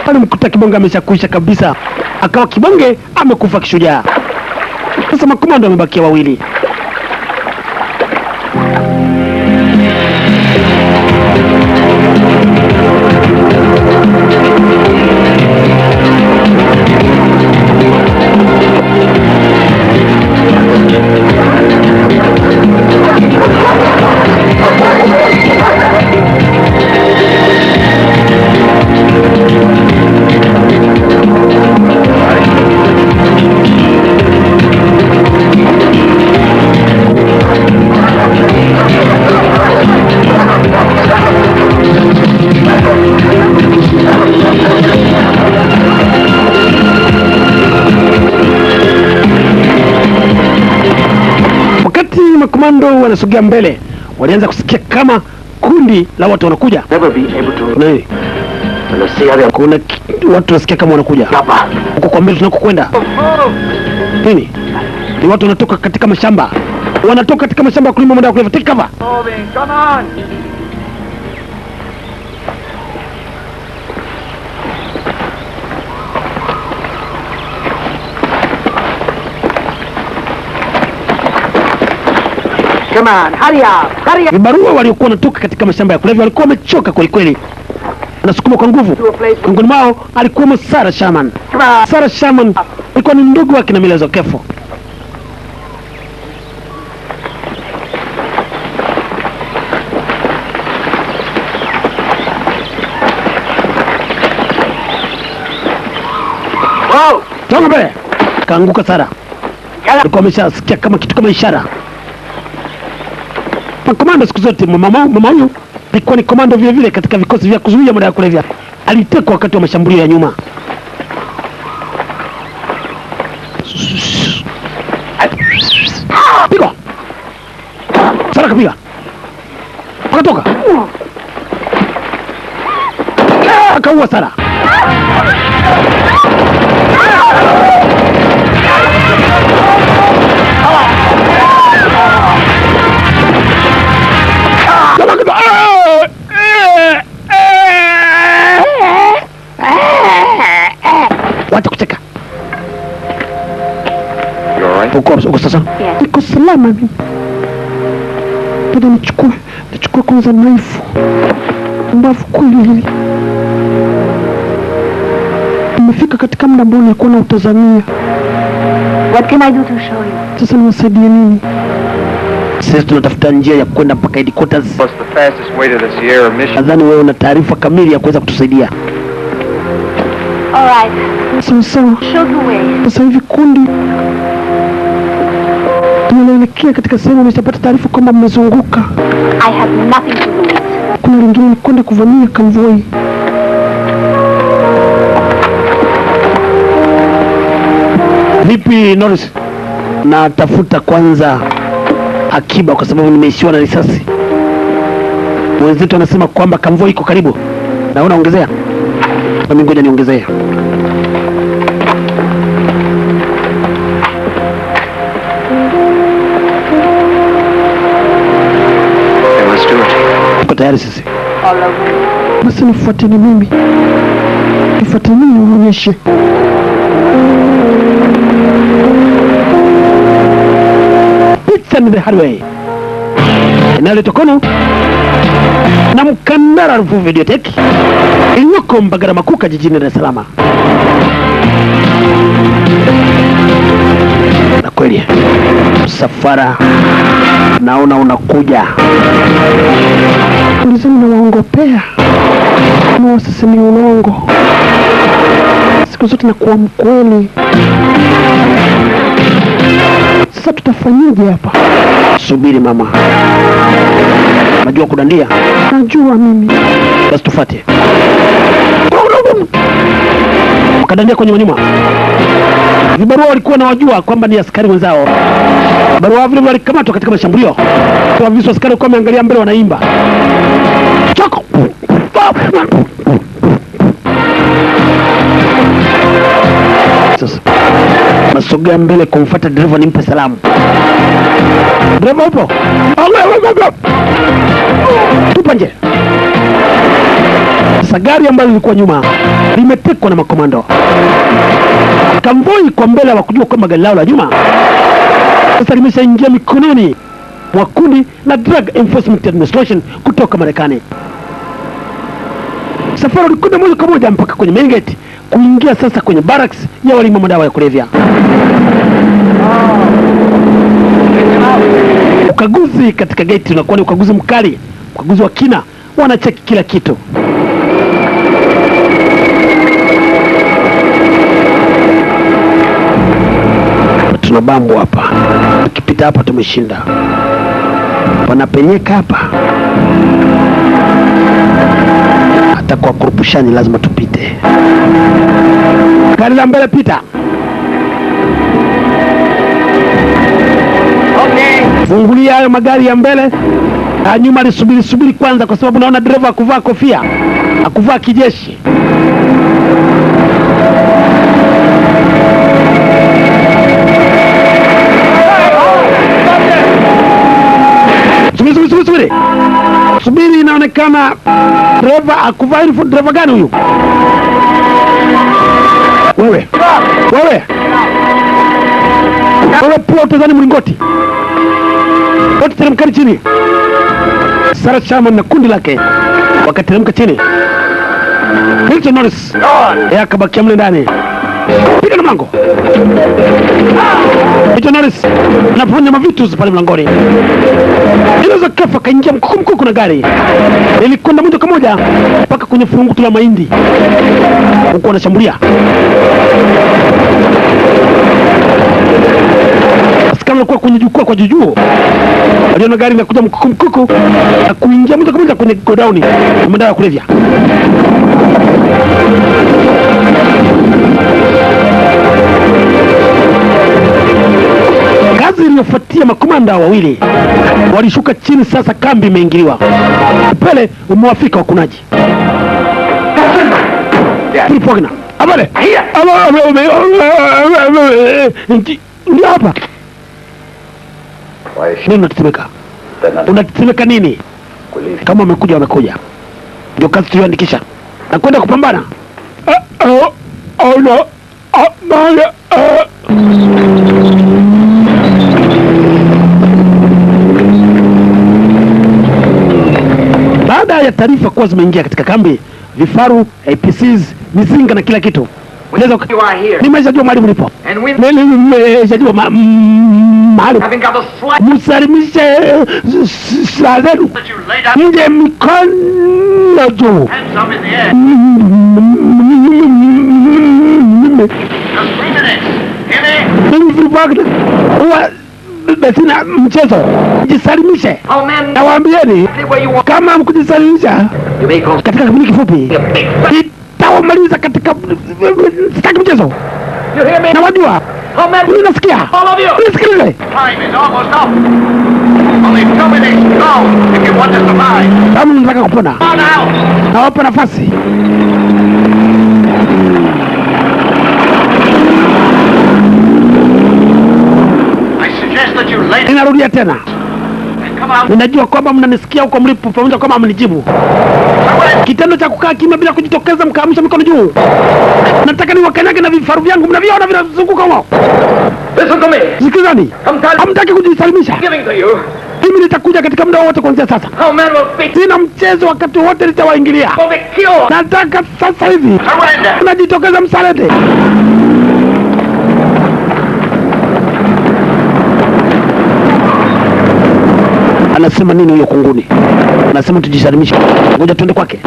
Pale mkuta Kibonge ameshakuisha kabisa. Akawa Kibonge amekufa kishujaa. Sasa makomando wamebakia wawili. Makomando wanasogea mbele, walianza kusikia kama kundi la watu wanakuja. Kuna watu wanasikia kama wanakuja huko kwa mbele tunakokwenda. Nini? Ni watu wanatoka katika mashamba. Wanatoka katika mashamba kulima madawa kulevya. Take cover. Come on. Come on, hurry up, hurry up. Vibarua waliokuwa wanatoka katika mashamba ya kulevya walikuwa wamechoka kweli kweli. Anasukuma kwa nguvu. Miongoni mwao alikuwa Sarah Sherman. Sarah Sherman alikuwa ni ndugu wake na Amelezo Kefu. Whoa! Songa mbele. Kaanguka Sarah. Alikuwa ameshasikia kama kitu kama ishara. Makomando siku zote mama huyu alikuwa ni komando vile vile katika vikosi vya kuzuia madawa ya kulevya. Alitekwa wakati wa mashambulio ya nyuma. Piga. Sarah kapiga. Akatoka. Akaua Sarah. Wacha kucheka. Uko sasa? Niko salama mimi. Bado nichukue kwanza knife. Mbavu kweli hili. Nimefika katika muda ambao nilikuwa na utazamia. What can I do to show you? Sasa niwasaidie nini? Sisi tunatafuta njia ya kwenda mpaka headquarters. What's the fastest way to the Sierra mission? Nadhani wewe una taarifa kamili ya kuweza kutusaidia. All right. Sawa. Show the way. Sasa hivi kundi tunaelekea katika sehemu nimeshapata taarifa kwamba mmezunguka. I have nothing to do with it. Kuna lingine ni kwenda kuvamia convoy. Vipi Norris? Natafuta kwanza akiba kwa sababu nimeishiwa na risasi. Wenzetu wanasema kwamba convoy iko karibu. Naona ongezea. Mimi ngoja niongezee. Tuko tayari sisi. Basi nifuateni mimi. Nifuateni unionyeshe. Eastern the Highway inaletwa kwenu na Mkandara Ruvu Videotech iliyoko Mbagala Makuka jijini Dar es Salaam. Na kweli msafara naona unakuja. Ulizeni na waongopea na sasa ni uongo. Siku zote nakuwa mkweli. Sasa tutafanyaje hapa? Subiri mama. Najua kudandia. Najua mimi. Basi tufuate. Mkadandia kwenye nyuma. Vibarua walikuwa na wajua kwamba ni askari wenzao. Vibarua vile walikamatwa katika mashambulio. Kwa visu askari walikuwa wameangalia mbele wanaimba. Choko. Sasa nasogea mbele kumfuata dereva nimpe salamu. Dereva upo? Tupa nje. Sasa gari ambalo lilikuwa nyuma limetekwa na makomando. Kamvoi kwa mbele wakujua kwamba gari lao la nyuma sasa limeshaingia mikononi mwa kundi la Drug Enforcement Administration kutoka Marekani. Safari ulikwenda moja kwa moja mpaka kwenye main gate kuingia sasa kwenye barracks ya walimu madawa ya kulevya. Ukaguzi katika gate unakuwa ni ukaguzi mkali, ukaguzi wa kina, wanacheki kila kitu. Tuna bambo hapa. Tukipita hapa tumeshinda. Panapenyeka hapa. Hata kwa kurupushani lazima tupite. Gari la mbele pita. Okay. Fungulia hayo magari ya mbele. Nyuma lisubiri kwanza kwa sababu naona dereva akuvaa kofia. Akuvaa kijeshi. Subiri inaonekana dereva akuvaa uniform. Dereva gani huyu? Wewe pia utazani mlingoti. Wote teremkani chini. Sarah Sharman na kundi lake wakateremka chini. Hilton Norris akabakia mle ndani. Piga na mlango. Hilton Norris anaponya mavitu pale mlangoni. Inaweza kafa kaingia mkuku na gari. Ilikwenda moja kwa moja mpaka kwenye fungutu la mahindi. Huko anashambulia. Askari walikuwa kwenye jukwaa kwa jujuo. Waliona gari linakuja mkuku na kuingia moja kwa moja kwenye godown ya madawa ya kulevya. Kazi iliyofuatia makomanda wawili walishuka chini. Sasa kambi imeingiliwa. Pele umewafika wakunaji. Tulipogna. Abale. Ndio hapa. Nini unatetemeka? Unatetemeka nini? Kama wamekuja. Ndio kazi tuliyoandikisha. Na kwenda kupambana. Baada ya taarifa kuwa zimeingia katika kambi, vifaru, APCs, mizinga na kila kitu. Nimeshajua mahali mlipo. Nimeshajua mahali. Msalimishe silaha zenu. Nje mikono juu. Sina mchezo. Jisalimishe. Nawaambieni kama mkujisalimisha katika kipindi kifupi nitawamaliza katika. Sitaki mchezo. Nawajua. Unasikia? Unisikilize. Kama unataka kupona nawapa nafasi. Ninarudia tena. Ninajua kwamba mnanisikia huko mlipo pamoja kama mnijibu. Kitendo cha kukaa kimya bila kujitokeza mkaamsha mikono juu. Nataka niwakanyage na vifaru vyangu mnaviona vinazunguka huko. Listen to me. Sikizani. Hamtaki kujisalimisha. Giving to you. Mimi nitakuja katika muda wote kuanzia sasa. Our men will beat. Sina mchezo wakati wote nitawaingilia. Will be killed. Nataka sasa hivi. Surrender. Unajitokeza msalete. Anasema nini huyo kunguni? Anasema tujisalimishe. Ngoja tuende kwake.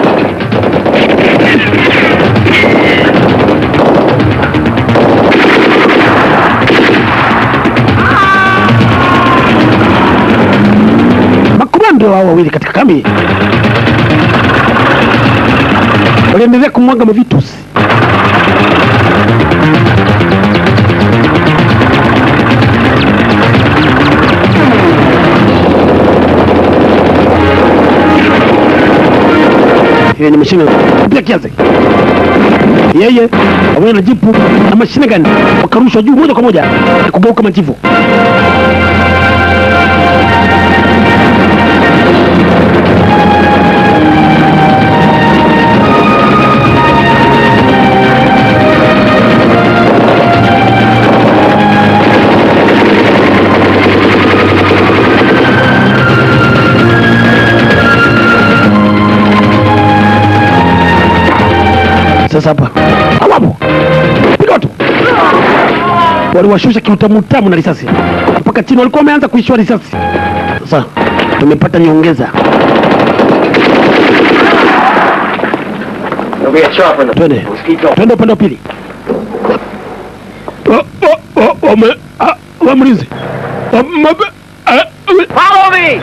Makomando hao wawili katika kambi waliendelea kumwaga mavitusi. Yeye ni mashine pia kiasi. Yeye pamoja na jipu na mashine gani wakarushwa juu moja kwa moja na kugeuka majivu. Sasa hapa hawapo, piga watu. Waliwashusha kiutamutamu na risasi mpaka chini, walikuwa wameanza kuishiwa risasi. Sasa tumepata nyongeza. Twende upande wa pili. Mlinzi, Follow me.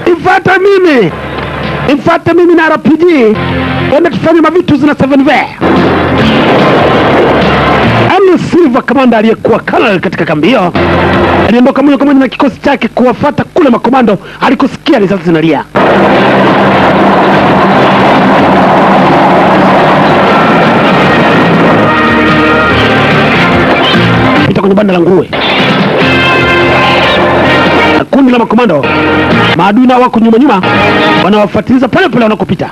Ifuata mimi na RPG. Twende tufanye mavitu zina 7V. Silva, kamanda aliyekuwa kanali katika kambi hiyo, aliondoka moja kwa moja na kikosi chake kuwafuata kule makomando alikosikia risasi zinalia. Pita kwenye banda la nguruwe. Kundi la makomando, maadui nao wako nyuma wanawafuatiliza pale pale wanakopita.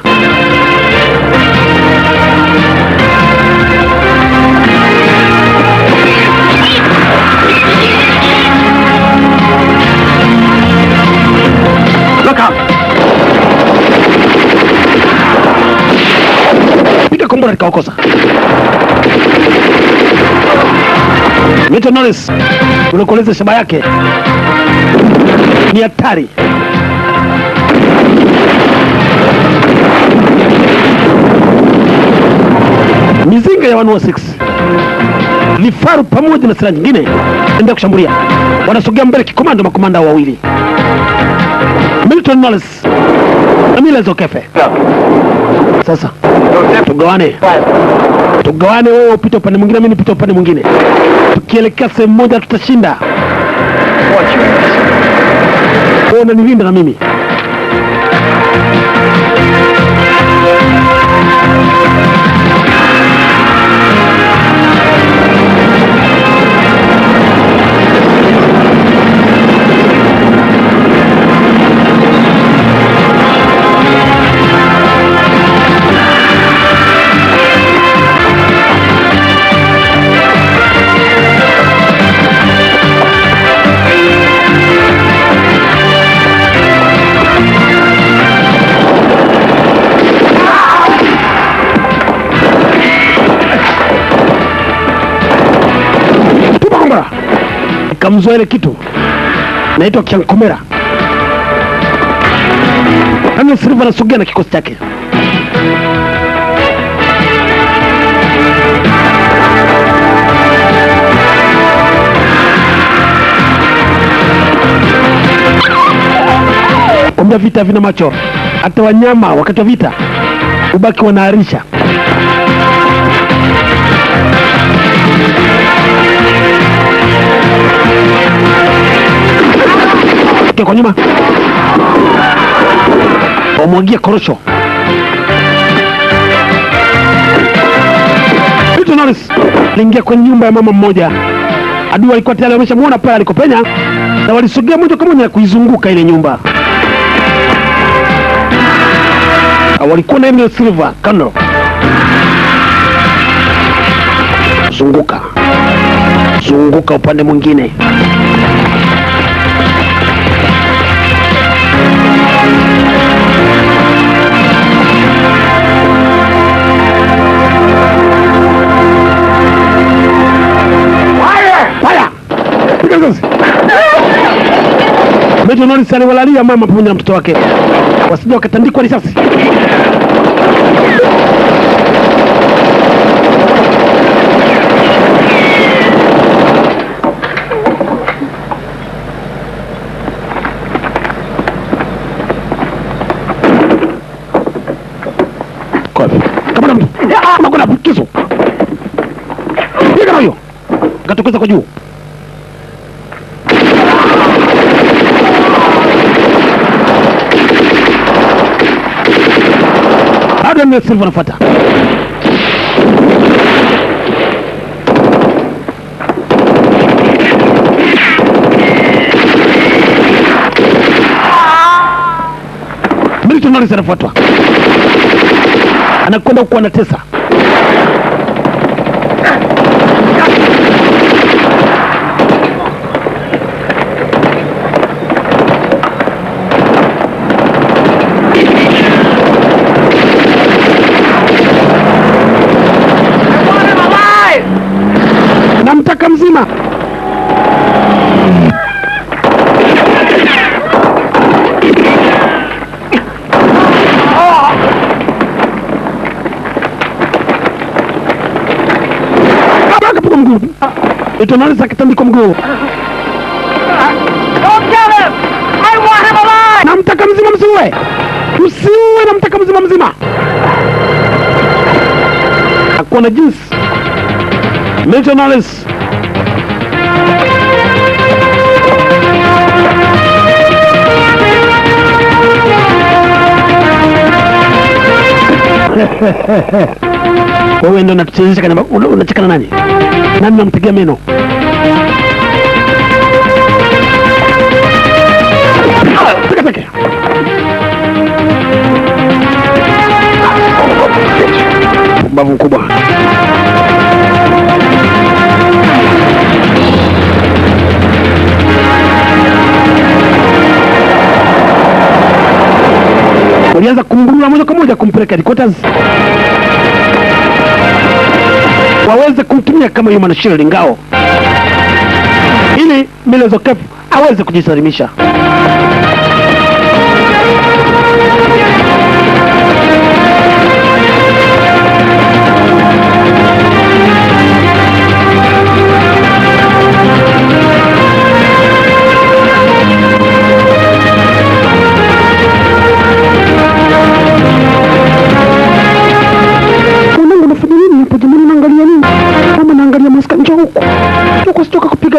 Piga kombora likawakosa. Major Norris unakoleza shaba yake ni hatari. Mizinga ya 106 vifaru pamoja na silaha nyingine ndio kushambulia. Wanasogea mbele kikomando, makomanda wawili, Milton Norris na Miles Okefe. Sasa tugawane, wewe upite upande mwingine, mimi nipite upande mwingine. Tukielekea sehemu moja tutashinda. Wewe unanilinda na mimi. Kamzoa ile kitu naitwa Kiankomera. Kama Silva anasogea na kikosi chake. Kumbe vita vina macho. Hata wanyama wakati wa vita ubaki wanaarisha. Kwa nyuma wamwagia korosho. Milton Norris aliingia kwenye nyumba ya mama mmoja. Adui alikuwa tayari wameshamuona pale alikopenya, na walisogea moja kwa moja kuizunguka ile nyumba. walikuwa na Emil Silva Colonel. Zunguka. Zunguka upande mwingine. Fire! Piga risasi. Mejo Norris aliwalalia mama pamoja na mtoto wake wasije wakatandikwa risasi. Kama mtu unakwenda kisu. Piga hiyo. Katokeza kwa juu. Emil Silva anafuata. Milton Norris anafuatwa. Anakwenda huko anatesa. Namtaka mzima. Akapiga mguu. Tunaweza kitandiko mguu. Don't kill him! I want him alive! Namtaka mzima, msiue. Msiue, namtaka mzima. Hakuwa na jinsi. Milton Norris. Wewe ndio unatuchezesha kana unacheka na nani? Nani unampigia meno? Peke. Babu mkubwa. Walianza kumburura moja kwa moja kumpeleka headquarters. Waweze kumtumia kama human shield ngao. Ili Milezokef aweze kujisalimisha.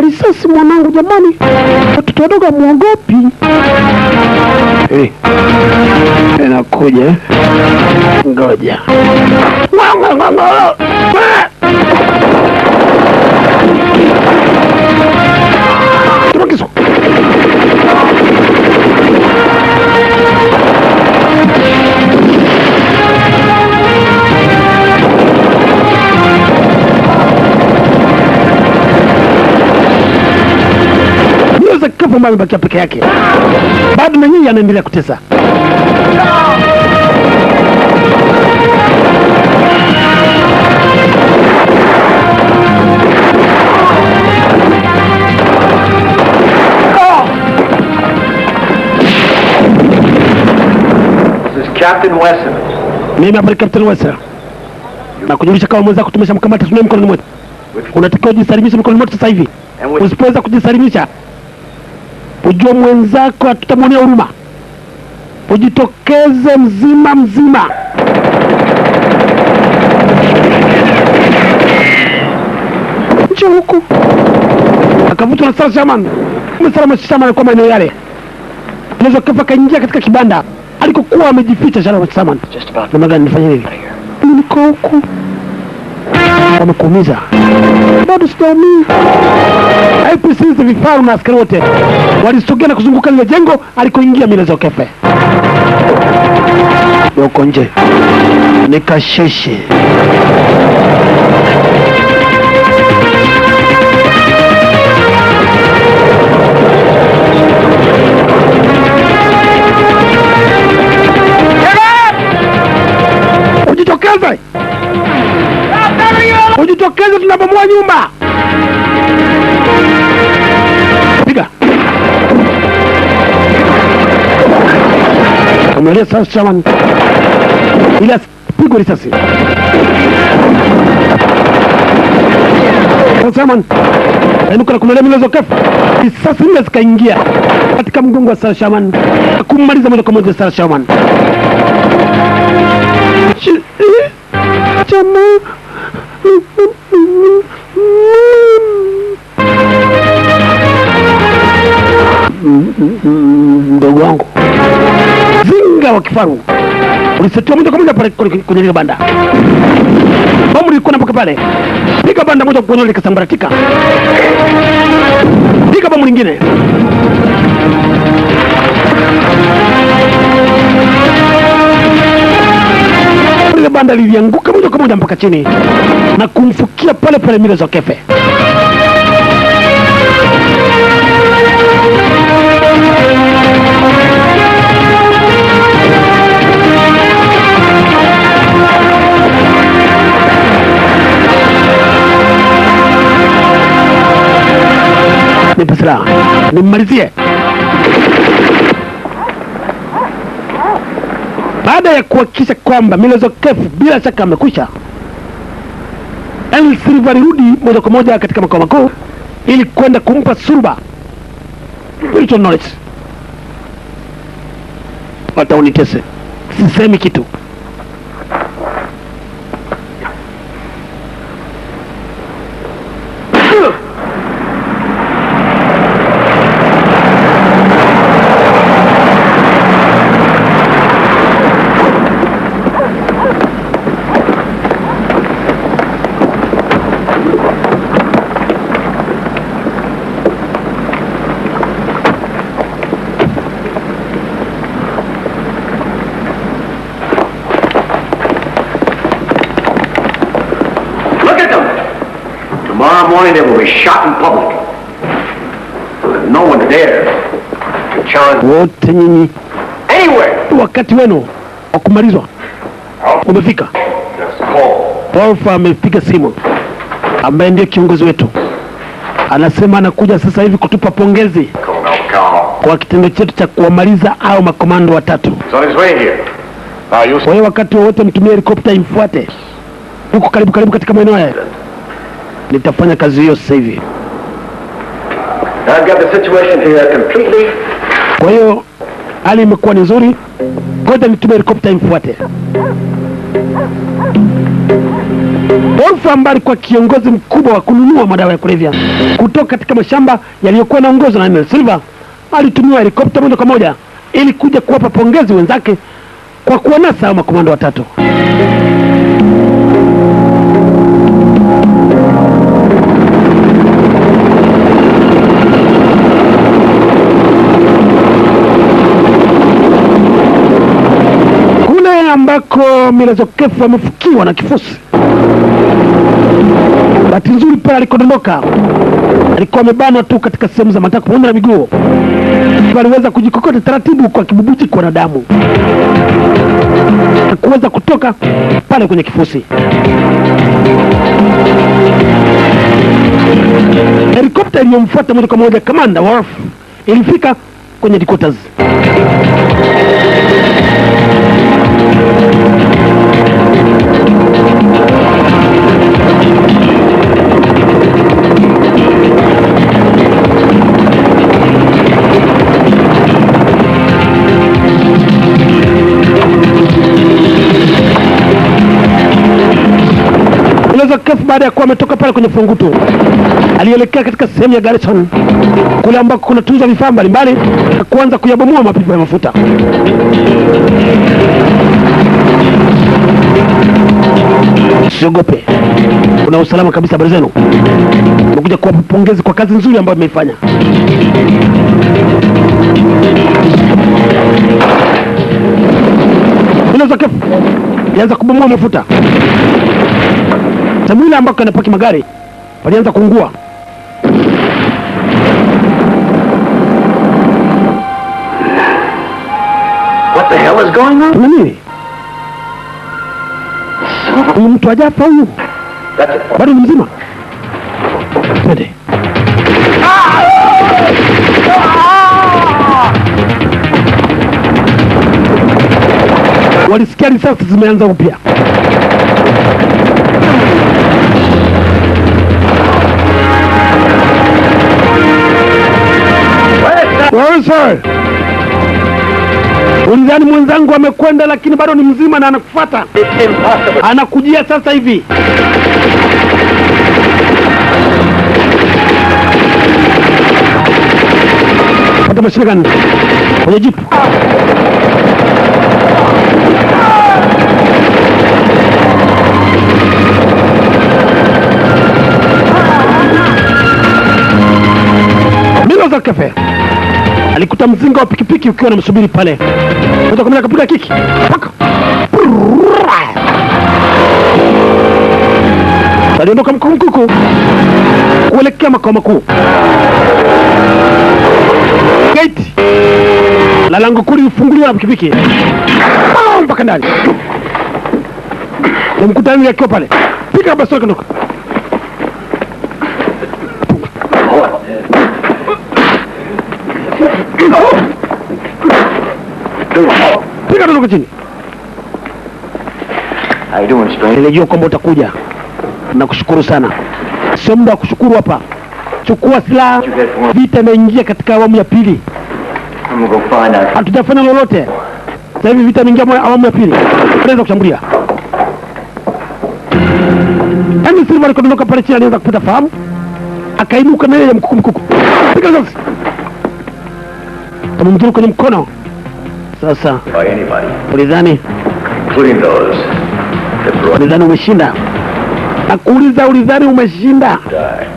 Risasi mwanangu, jamani, watoto wadogo muogopi. Inakuja. Ngoja. Tunakiso. Kafu mbali bakia peke yake. Bado na nyinyi anaendelea kutesa. This is Captain Wesson. Mimi hapa ni Captain Wesson. Na kujulisha kama mwenzako tumeshamkamata, tunaye mkononi mwetu. Unatakiwa kujisalimisha mkononi mwetu sasa hivi. Usipoweza kujisalimisha, ujue mwenzako hatutamwonea huruma. Ujitokeze mzima. Nje huku. Akavutwa na Sara Shaman. Msala Shaman kwa maeneo yale. Tunaweza kafa kaingia katika kibanda alikokuwa amejificha Sara Shaman. Namna gani nifanye nini? Niko huku. Wamekuumiza. Bado sijaumia. IPC vifaa na askari wote walisogea na kuzunguka lile jengo alikoingia Milezokef. Yuko nje. Nikasheshe. Ujitokeze! Ujitokeze, tunabomoa nyumba! Piga! Umelia sasa shaman. Ila pigo risasi. Shaman. Enuka na kumelia milezo kefu. Risasi nne zikaingia katika mgongo wa Sara Shaman. Kumaliza moja kwa moja Sara Shaman. Shaman. Mdogo wangu zinga wa kifaru ulisetia moja kwa moja pale kwenye lile banda. Bomu lilikuwa mpaka pale. Piga banda moja kwa moja likasambaratika. Piga bomu lingine. Lile banda lilianguka moja kwa moja mpaka chini na kumfukia pale pale mile za kefe. Nipe silaha, nimmalizie. Baada ya kuhakikisha kwamba Milezo Kefu bila shaka amekwisha, El Silva alirudi moja kwa moja katika makao makuu ili kwenda kumpa Surba spiritual knowledge. Hata unitese, sisemi kitu. Tomorrow morning they will be shot in public. No one dare to challenge wote nyinyi anywhere. Wakati wenu wa kumalizwa umefika. Wolf amepiga simu, ambaye ndiye kiongozi wetu. Anasema anakuja sasa hivi kutupa pongezi kwa kitendo chetu cha kuwamaliza au makomando watatu. Kwa hiyo wakati wote mtumie helikopta imfuate. Huko karibu katika maeneo haya. Nitafanya kazi hiyo sasa hivi. I've got the situation here completely. Kwa hiyo hali imekuwa ni nzuri. Ngoja nitumie helikopta imfuate. Wolf ambaye kwa kiongozi mkubwa wa kununua madawa ya kulevya kutoka katika mashamba yaliyokuwa yanaongozwa na El Silva, alitumia helikopta moja kwa moja ili kuja kuwapa pongezi wenzake kwa kuwanasa makomando watatu. Kule ambako Milezo Kefu amefukiwa na kifusi, bahati nzuri pale alikodondoka alikuwa amebanwa tu katika sehemu za matako pamoja na miguu. Aliweza kujikokota taratibu kwa kibubujiko na damu na kuweza kutoka pale kwenye kifusi. Helikopta iliyomfuata moja kwa moja Kamanda Wolf ilifika kwenye headquarters. Milezo Kefu baada ya kuwa ametoka pale kwenye funguto, alielekea katika sehemu ya garrison kule ambako kuna tunza vifaa mbalimbali na kuanza kuyabomoa mapipa ya mafuta. Siogope, kuna usalama kabisa. Habari zenu? Nakuja kuwapa pongezi kwa kazi nzuri ambayo mmeifanya. alianza kubomoa mafuta. Sehemu ile ambako anapaki magari walianza kuungua. What the hell is going on? Kuna nini? Huyu mtu hajafa huyu. Bado ni mzima. Twende. Walisikia risasi zimeanza upya. Wewe sir. Ulizani mwenzangu amekwenda lakini bado ni mzima na anakufuata. It's impossible. Anakujia sasa hivi. Pata mashine gani? Kwenye jeep. Milo za kafe. Alikuta mzinga wa pikipiki ukiwa na msubiri pale. Mmoja kwa moja akapiga kiki. Paka. Aliondoka mkuku kuelekea makao makuu. Gate la lango kuu lifunguliwa na pikipiki. Mpaka ndani. Mkutano akiwa pale. Piga basi kandoka. Piga dondoka chini. How you doing, stranger? Nilijua kwamba utakuja. Nakushukuru sana. Sio muda wa kushukuru hapa. Chukua silaha. Vita imeingia katika awamu ya pili. I'm gonna go find out. Hatujafanya lolote. Sasa hivi vita imeingia awamu ya pili. Tunaweza kushambulia. Henry Silva alikoondoka pale chini alianza kupata fahamu. Akainuka na yeye mkuku. Piga risasi. Tumemdhuru kwenye mkono. Sasa By anybody, ulidhani including those that brought ulidhani umeshinda? Nakuuliza, ulidhani umeshinda? die.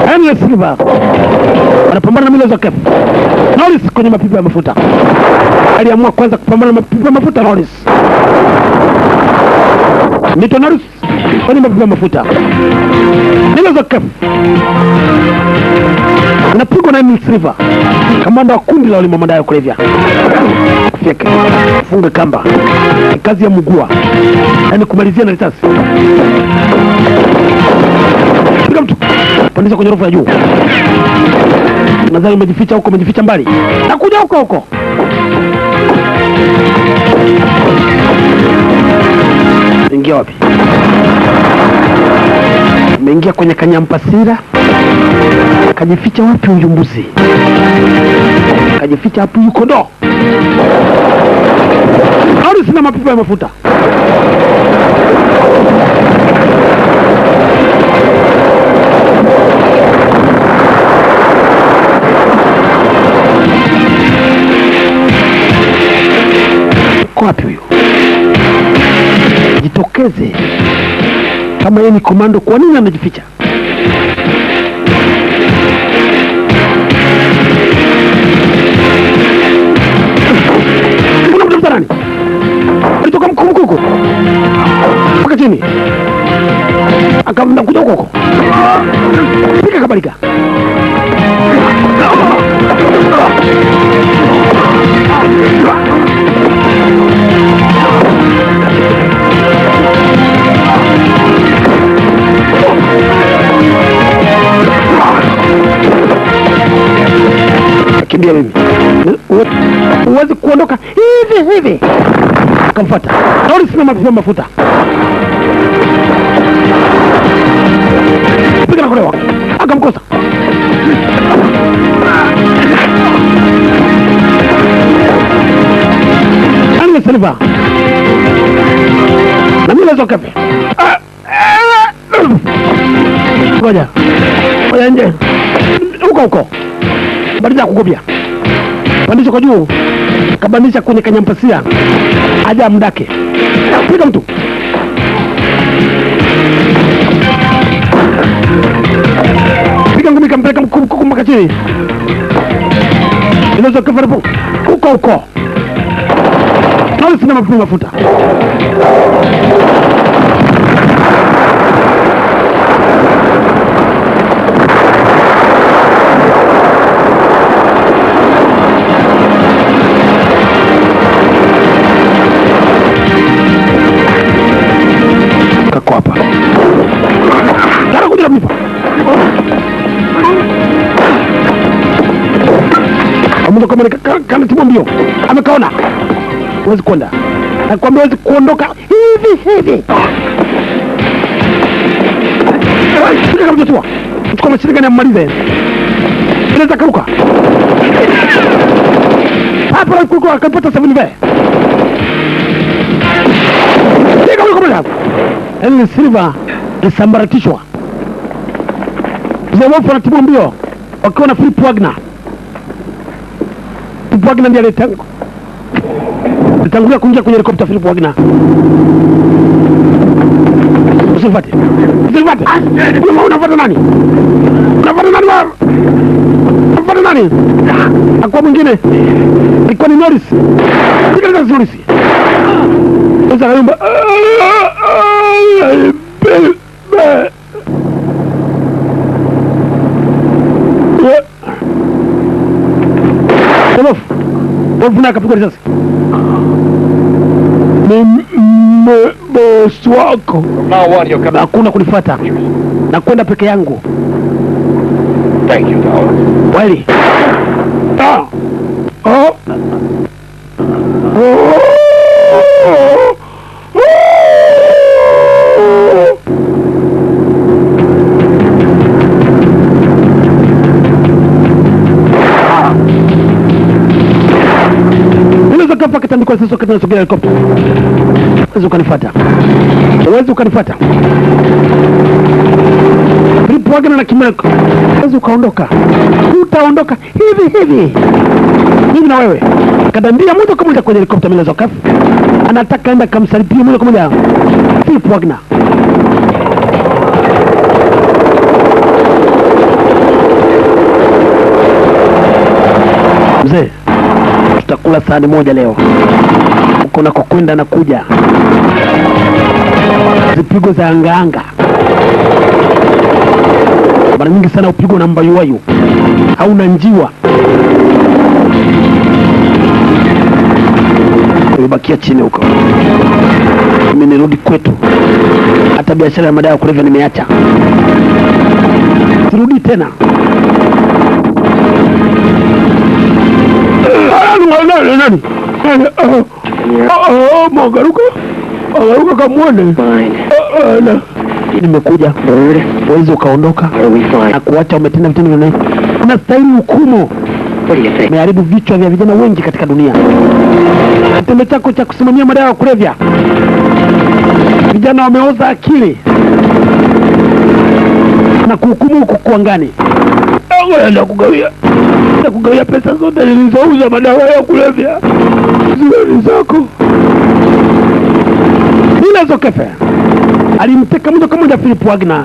Henry Silva wanapambana na Milo za Kefu. Norris kwenye mapipa ya mafuta. Aliamua kwanza kupambana na mapipa ya mafuta Norris. Nito Norris kwenye mapipa ya mafuta. Milo za Kefu anapigwa na Henry Silva, kamanda wa kundi la walima madawa ya kulevya. Kufyeke, funge kamba, kazi ya mugua, yaani kumalizia na risasi. Piga mtu, pandisha kwenye rofu ya juu. Nadhani umejificha huko, umejificha mbali. Nakuja huko huko. Ingia wapi? Umeingia kwenye kanyampasira. Kajificha wapi huyu mbuzi? Kajificha hapo yuko ndo. Hadi sina mapipa ya mafuta. Kwa wapi huyo? Jitokeze. Kama yeye ni komando, kwa nini anajificha? Unamtafuta nani? Alitoka mkuku. Paka chini. Akamkuja huko. Pika kabalika. Kimbia mimi. Uwezi kuondoka hivi. Akamfuata. Naona sina mapipa mafuta. Piga na kulewa. Akamkosa. Henry Silva. Na Milo za Kefu. Ngoja. Ngoja nje. Huko. Badala ya kukubia. Pandisha kwa juu. kabandisha kwenye kanyampasia, aja mdake, piga mtu. Piga ngumi kampeleka mkuu mpaka chini. Inaweza kufaribu huko. Nalo sina mafuta. Kako hapa. Dara kuja mnipa. Amundo kama kana timu mbio. Amekaona. Huwezi kwenda. Nakwambia huwezi kuondoka hivi. Shika kama mtoto. Chukua mashirika gani ammalize. Inaweza karuka. Hapa kulikuwa akapata 7 ve. Shika kama hapo. Henry Silva isambaratishwa. Mzee Wolf anatibu mbio wakiwa na Philip Wagner. Philip Wagner ndiye alitangulia kuingia kwenye helikopta. Philip Wagner, usifate. Unafuata nani? Unafuata nani? Akwa mwingine alikuwa ni Norris. Sikiliza Norris. Sasa kaimba Wolf na kapigwa risasi. Boss wako. Hakuna kunifuata. Nakwenda peke yangu. Thank you, Dollar. Wali. Kafa kitandikwa sasa wakati nasogea helikopta. Huwezi ukanifuata. Philip Wagner na Kimeleko. Huwezi ukaondoka. Utaondoka hivi. Mimi na wewe. Kadandia moja kwa moja kwenye helikopta Mila Zokaf. Anataka enda kamsalipia moja kwa moja Philip Wagner. Mzee, tutakula sahani moja leo. Uko nako kwenda na kuja. Zipigo za anga. Mara nyingi sana upigwa na mbayuwayu. Hauna njiwa. Umebakia chini huko. Mimi nirudi kwetu. Hata biashara ya madawa ya kulevya nimeacha. Sirudi tena. Nani? Magaruka kamwone. Nimekuja. Huwezi ukaondoka na kuacha umetenda vitendo vya unastahili hukumu. Umeharibu vichwa vya vijana wengi katika dunia. Kitendo chako cha kusimamia madawa ya kulevya, vijana wameoza akili na kuhukumu huko kuangani. Nakugawia pesa zote nilizouza madawa ya kulevya. Ziwe zako. Mila Zokefe alimteka moja kwa moja Philip Wagner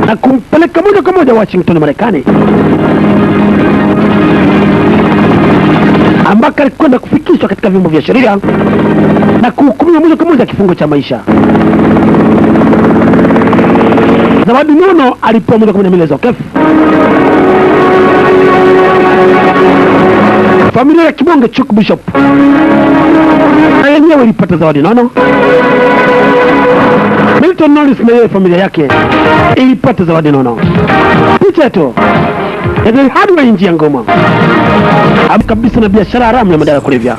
na kumpeleka moja kwa moja Washington, Marekani, ambako alikwenda kufikishwa katika vyombo vya sheria na kuhukumiwa moja kwa moja kifungo cha maisha. Zawadi nono alipewa moja kwa moja Mila Zokefe. Familia ya Kibonge Chuck Bishop na yenyewe ilipata zawadi nono. Milton Norris na yeye familia yake ilipata zawadi nono. Picha tu ya hadi wa inji ya ngoma kabisa na biashara haramu ya madawa ya kulevya.